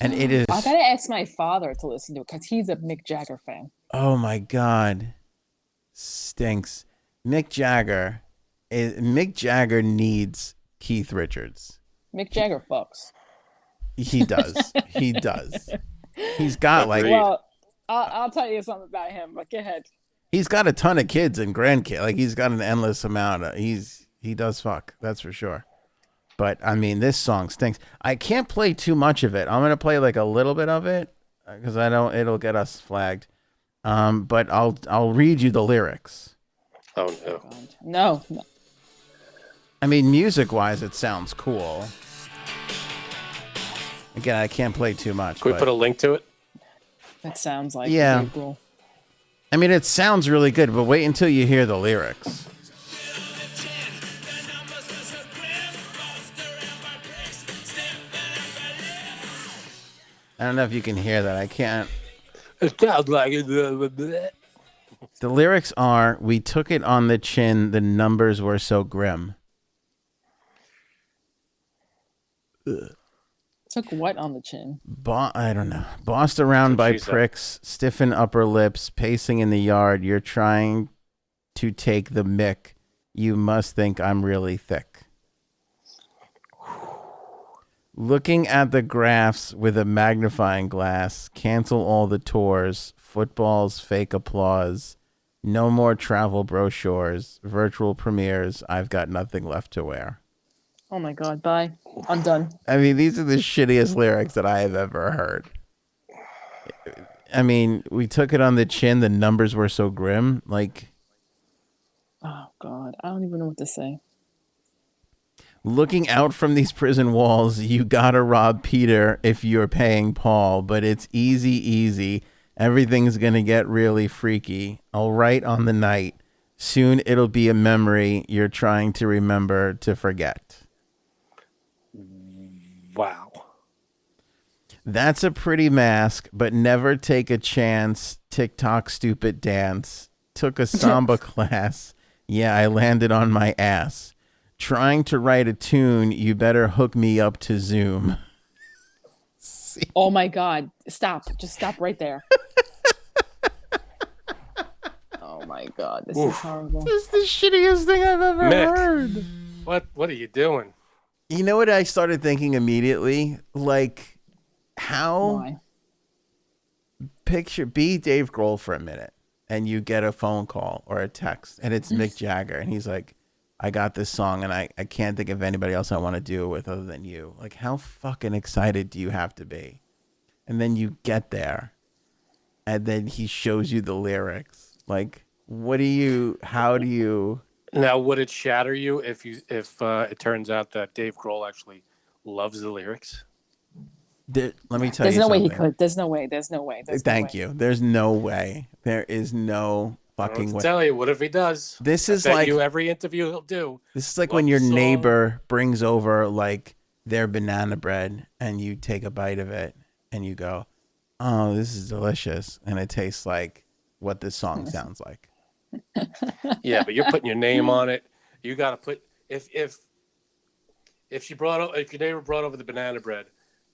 And it is. I gotta ask my father to listen to it because he's a Mick Jagger fan. Oh my God. Stinks. Mick Jagger needs Keith Richards. Mick Jagger fucks. He does. He does. He's got like. Well, I'll tell you something about him, but go ahead. He's got a ton of kids and grandkids. Like he's got an endless amount. He does fuck. That's for sure. But I mean, this song stinks. I can't play too much of it. I'm gonna play like a little bit of it because it'll get us flagged. But I'll read you the lyrics. Oh no. No. I mean, music-wise, it sounds cool. Again, I can't play too much. Can we put a link to it? That sounds like yeah. Cool. I mean, it sounds really good, but wait until you hear the lyrics. I don't know if you can hear that. I can't. It sounds like it. The lyrics are, we took it on the chin, the numbers were so grim. Ugh. Took what on the chin? I don't know. Bossed around by pricks, stiffen upper lips, pacing in the yard. You're trying to take the mick. You must think I'm really thick. Looking at the graphs with a magnifying glass. Cancel all the tours. Football's fake applause. No more travel brochures. Virtual premieres. I've got nothing left to wear. Oh my God, bye. I'm done. I mean, these are the shittiest lyrics that I have ever heard. I mean, we took it on the chin. The numbers were so grim. Like, oh God, I don't even know what to say. Looking out from these prison walls, you gotta rob Peter if you're paying Paul, but it's easy. Everything's gonna get really freaky. I'll write on the night. Soon it'll be a memory you're trying to remember to forget. Wow. That's a pretty mask, but never take a chance. TikTok stupid dance. Took a samba class. Yeah, I landed on my ass. Trying to write a tune, you better hook me up to Zoom. Oh my God. Stop. Just stop right there. Oh my God. This is horrible. This is the shittiest thing I've ever heard. What are you doing? You know what I started thinking immediately? Like, how... Be Dave Grohl for a minute, and you get a phone call or a text, and it's Mick Jagger, and he's like, I got this song, and I can't think of anybody else I want to do it with other than you. Like, how fucking excited do you have to be? And then you get there, and then he shows you the lyrics. Like, how do you... Now, would it shatter you if it turns out that Dave Grohl actually loves the lyrics? Let me tell you something. There's no way he could. There's no way. Thank you. There's no way. There is no fucking way. Tell you, what if he does? This is like every interview he'll do. This is like when your neighbor brings over like their banana bread and you take a bite of it and you go, "Oh, this is delicious," and it tastes like what this song sounds like. Yeah, but you're putting your name on it. You got to put if your neighbor brought over the banana bread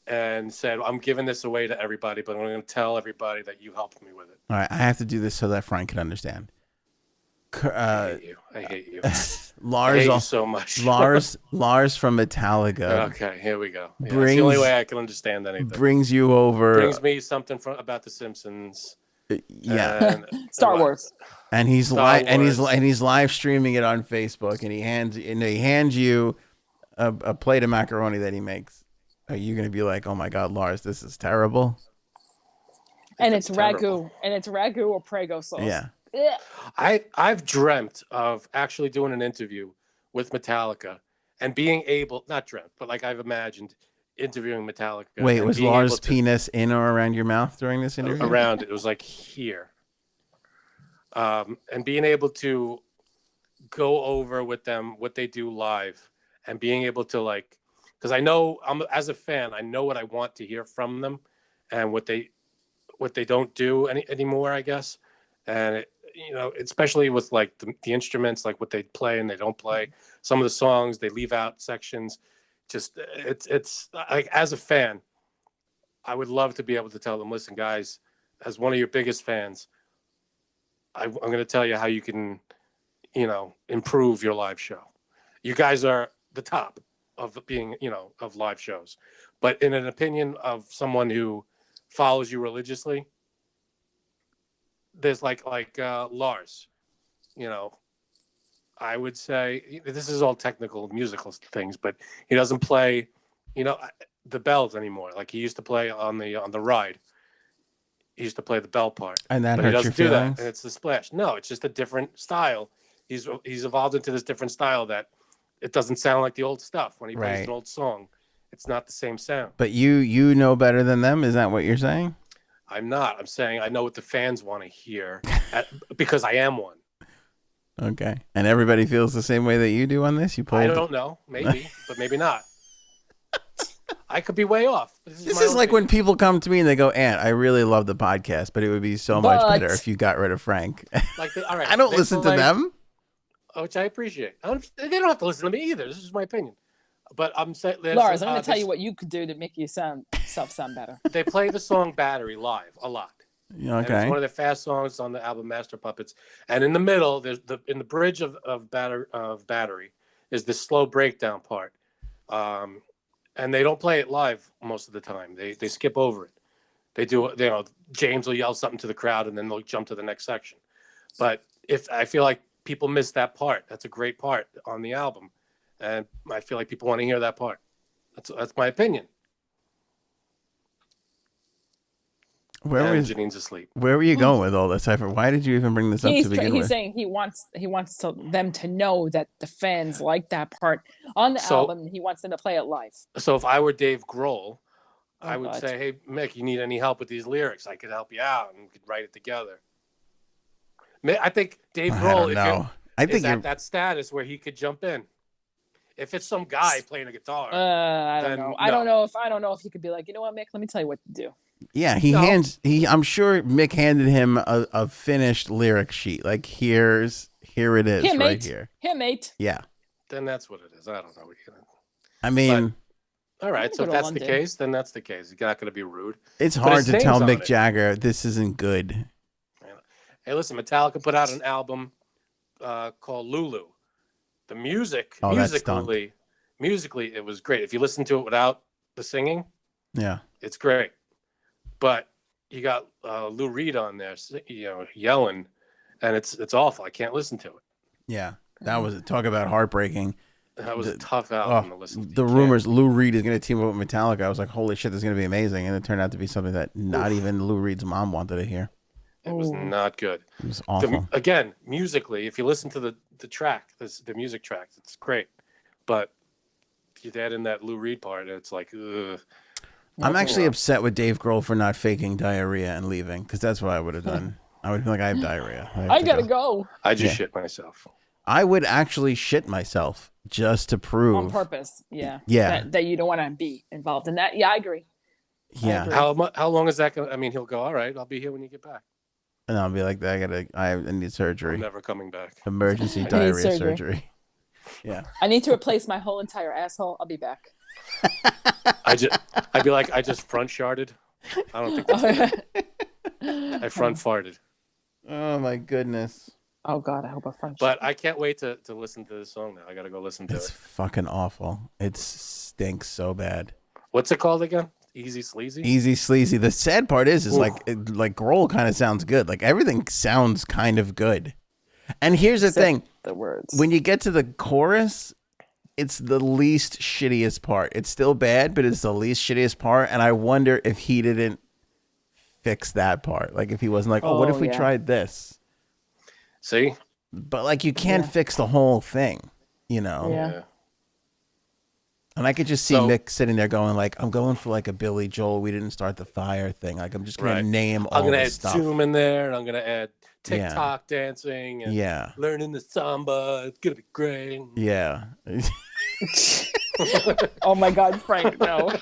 and said, "I'm giving this away to everybody, but I'm going to tell everybody that you helped me with it." All right, I have to do this so that Frank can understand. I hate you. Lars, I hate you so much. Lars from Metallica. Okay, here we go. Yeah, that's the only way I can understand anything. Brings you over. Brings me something about The Simpsons. Yeah, Star Wars. And he's live streaming it on Facebook, and he hands you a plate of macaroni that he makes. Are you gonna be like, "Oh my God, Lars, this is terrible"? And it's ragu, or Prego sauce. Yeah. I've dreamt of actually doing an interview with Metallica and being able, not dreamt, but like I've imagined interviewing Metallica. Wait, was Lars' penis in or around your mouth during this interview? Around it. It was like here. And being able to go over with them what they do live and being able to like, because I know as a fan, I know what I want to hear from them and what they what they don't do anymore, I guess. And especially with like the instruments, like what they play and they don't play. Some of the songs they leave out sections. Just it's like, as a fan, I would love to be able to tell them, listen, guys, as one of your biggest fans, I'm going to tell you how you can, improve your live show. You guys are the top of being, of live shows. But in an opinion of someone who follows you religiously, there's like Lars, I would say, this is all technical musical things, but he doesn't play, the bells anymore. Like he used to play on the ride. He used to play the bell part, And that but he hurts your doesn't do that. feelings? And it's the splash. No, it's just a different style. He's evolved into this different style that it doesn't sound like the old stuff. When he plays Right. an old song, it's not the same sound. But you know better than them? Is that what you're saying? I'm not. I'm saying I know what the fans want to hear because I am one. Okay. And everybody feels the same way that you do on this? You I pulled... don't know. Maybe, but maybe not. I could be way off. This This my is own like when opinion. people come to me and they go, Aunt, I really love the podcast, but it would be so much But- better if you got rid of Frank. Like all right, I don't they listen to play- them. which I appreciate. They don't have to listen to me either. This is my opinion. But I'm saying, Lars, I'm going to tell you what you could do to make yourself sound better. They play the song "Battery" live a lot. Yeah, And okay. it's one of their fast songs on the album Master Puppets. And in the middle, there's in the bridge of Battery is this slow breakdown part. And they don't play it live most of the time. They skip over it. They do, James will yell something to the crowd and then they'll jump to the next section. But if I feel like people miss that part, that's a great part on the album. And I feel like people want to hear that part. That's my opinion. Where And was Janine's asleep. where were you going with all this, Cypher? Why did you even bring this up He's to begin he's with? saying he wants them to know that the fans like that part on the So- album. He wants them to play it live. So if I were Dave Grohl, I Oh, would God. say, hey, Mick, you need any help with these lyrics? I could help you out and we could write it together. I think Dave I Grohl don't know. I is think at you're, that status where he could jump in. If it's some guy playing a guitar, I don't Then know. no. I don't know if he could be like, you know what, Mick, let me tell you what to do. yeah, No. I'm sure Mick handed him a finished lyric sheet. Like here it is Here, right mate. here. Here, mate. Yeah. then that's what it is. I don't know. I mean, All right, so go if to that's the London. case, then that's the case. You're not going to be rude. it's but hard his to name's tell on Mick it. Jagger this isn't good. Hey, listen, Metallica put out an album called Lulu. The music, Oh, that stunk. musically, it was great. If you listen to it without the singing, Yeah. it's great. But you got Lou Reed on there, yelling, and it's awful. I can't listen to it. Yeah. That was talk about heartbreaking. That was a The- tough album to listen to. The You rumors Lou Reed is going to team up with Metallica. I was like, holy shit, this is going to be amazing. And it turned out to be something that not even Lou Reed's mom wanted to hear. can't. It was not good. It was awful. Again, musically, if you listen to the track, the music tracks, it's great. But you add in that Lou Reed part, and it's like, ugh. I'm actually upset with Dave Grohl for not faking diarrhea and leaving, because that's what I would have done. I would be like, I have diarrhea. have I to gotta go. go I just Yeah. shit myself. I would actually shit myself just to on prove. purpose. Yeah. Yeah. That you don't want to be involved in that. Yeah, I agree. Yeah. agree. How long is that going to, I mean, he'll go, all right, I'll be here when you get back. And I'll be like, I need I'm surgery. never coming back. Emergency need diarrhea surgery. surgery. Yeah. I need to replace my whole entire asshole. I'll be back. I'd be like, I just front sharded. I don't think that's I front farted. Oh my goodness. Oh God, I hope I French. But I can't wait to listen to this song now. I got to go listen to It's it. fucking awful. It stinks so bad. What's it called again? Easy Sleazy? Easy sleazy. The sad part is Oof. like Grohl kind of sounds good. Like everything sounds kind of good. And here's the Except thing: the words. when you get to the chorus, it's the least shittiest part. It's still bad, but it's the least shittiest part. And I wonder if he didn't fix that part. Like if he wasn't like, oh, what Oh, if we yeah. tried this? See? But like you can't Yeah. fix the whole thing, you know. Yeah. And I could just see So- Mick sitting there going like, I'm going for like a Billy Joel, we didn't start the fire thing. Like I'm just gonna Right. name I'm all going to the add stuff. Zoom in there, and I'm going to add Yeah. TikTok dancing and Yeah. learning the samba. It's going to be great. Yeah. Oh my God, Frank, no.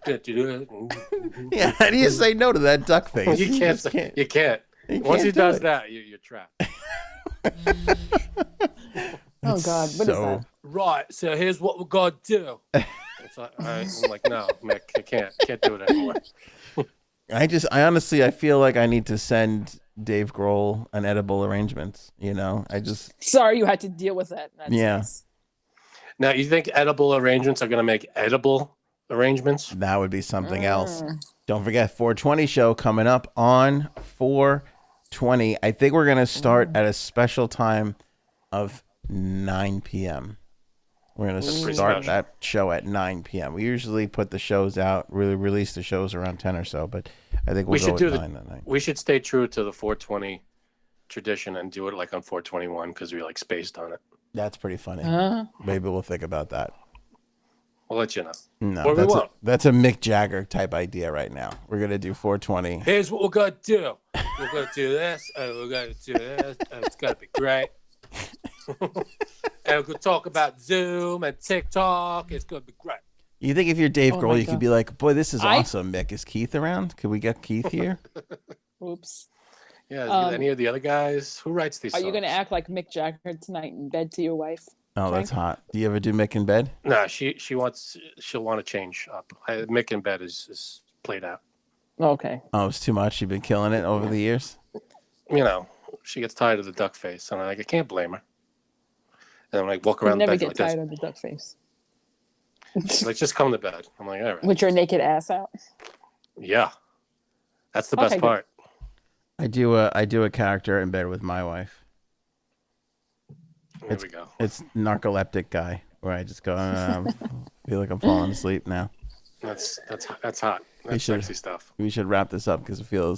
Can't do that. Yeah, how do you say no to that duck face? You can't. just can't. You can't. You Once he can't do does it. that, you're trapped. Oh God, what is that? Right. So here's what we're gonna do. It's like, I'm like, no, Mick, I can't do it anymore. I honestly, I feel like I need to send Dave Grohl an edible arrangements. Sorry you had to deal with that. That's Yeah. nice. Now, you think edible arrangements are gonna make edible arrangements? That would be something else. Don't forget 420 show coming up on 420. I think we're gonna start at a special time of 9 p.m. We're going to start that show at 9 p.m. We usually put the shows out, really release the shows around 10 or so, but I think we'll go with 9 that night. We should stay true to the 420 tradition and do it like on 421 because we like spaced on it. That's pretty funny. Maybe we'll think about that. We'll let you know. No, or we won't. That's a Mick Jagger type idea right now. We're going to do 420. Here's what we're going to do. We're going to do this. We're going to do this. It's going to be great. And we're going to talk about Zoom and TikTok. It's going to be great. You think if you're Dave Grohl, you could be like, boy, this is awesome, Mick. Is Keith around? Could we get Keith here? Oops. Yeah, any of the other guys? Who writes these songs? Are you going to act like Mick Jagger tonight in bed to your wife? Oh, that's hot. Do you ever do Mick in bed? No, she'll want to change up. Mick in bed is played out. Okay. Oh, it's too much. You've been killing it over the years? You know, she gets tired of the duck face. And I'm like, I can't blame her. And I'm like, walk around the bed. Never get tired of the duck face. Like, just come to bed. I'm like, all right. With your naked ass out? Yeah. That's the best part. I do a character in bed with my wife. Here we go. It's narcoleptic guy where I just go, feel like I'm falling asleep now. That's hot. That's sexy stuff. We should wrap this up because it feel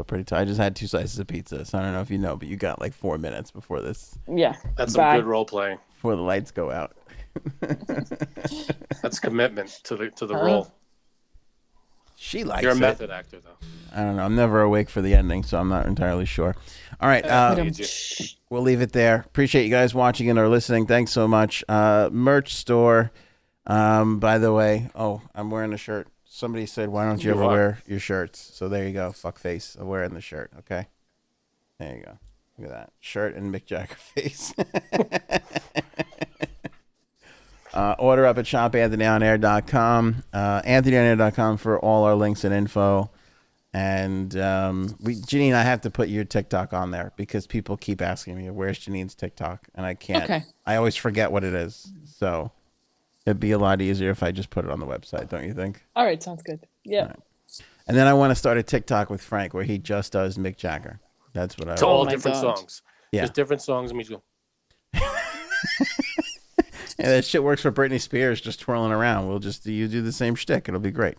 pretty tight. I just had 2 slices of pizza, so I don't know if you know, but you got like 4 minutes before this. Yeah. That's some good role playing. Before the lights go out. That's commitment to the role. She likes it. You're a method actor, though. I don't know. I'm never awake for the ending, so I'm not entirely sure. All right. We'll leave it there. Appreciate you guys watching and or listening. Thanks so much. Merch store. By the way, I'm wearing a shirt. Somebody said, why don't you ever wear your shirts? So there you go. Fuck face. I'm wearing the shirt. Okay. There you go. Look at that. Shirt and Mick Jagger face. Order up at shopanthonyonair.com. AnthonyOnAir.com for all our links and info. And Janine, I have to put your TikTok on there because people keep asking me, where's Janine's TikTok? And I can't. Okay. I always forget what it is. So it'd be a lot easier if I just put it on the website, don't you think? All right, sounds good. Yeah. Right. And then I want to start a TikTok with Frank where he just does Mick Jagger. That's what I want. It's all different songs. Yeah. Just different songs and musical. And that shit works for Britney Spears just twirling around. You do the same shtick. It'll be great.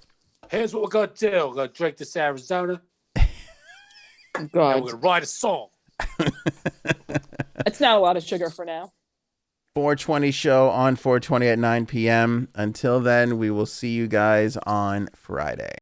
Here's what we're going to do. We're going to drink this Arizona. God. And we're going to write a song. It's not a lot of sugar for now. 420 show on 420 at 9 p.m. Until then, we will see you guys on Friday.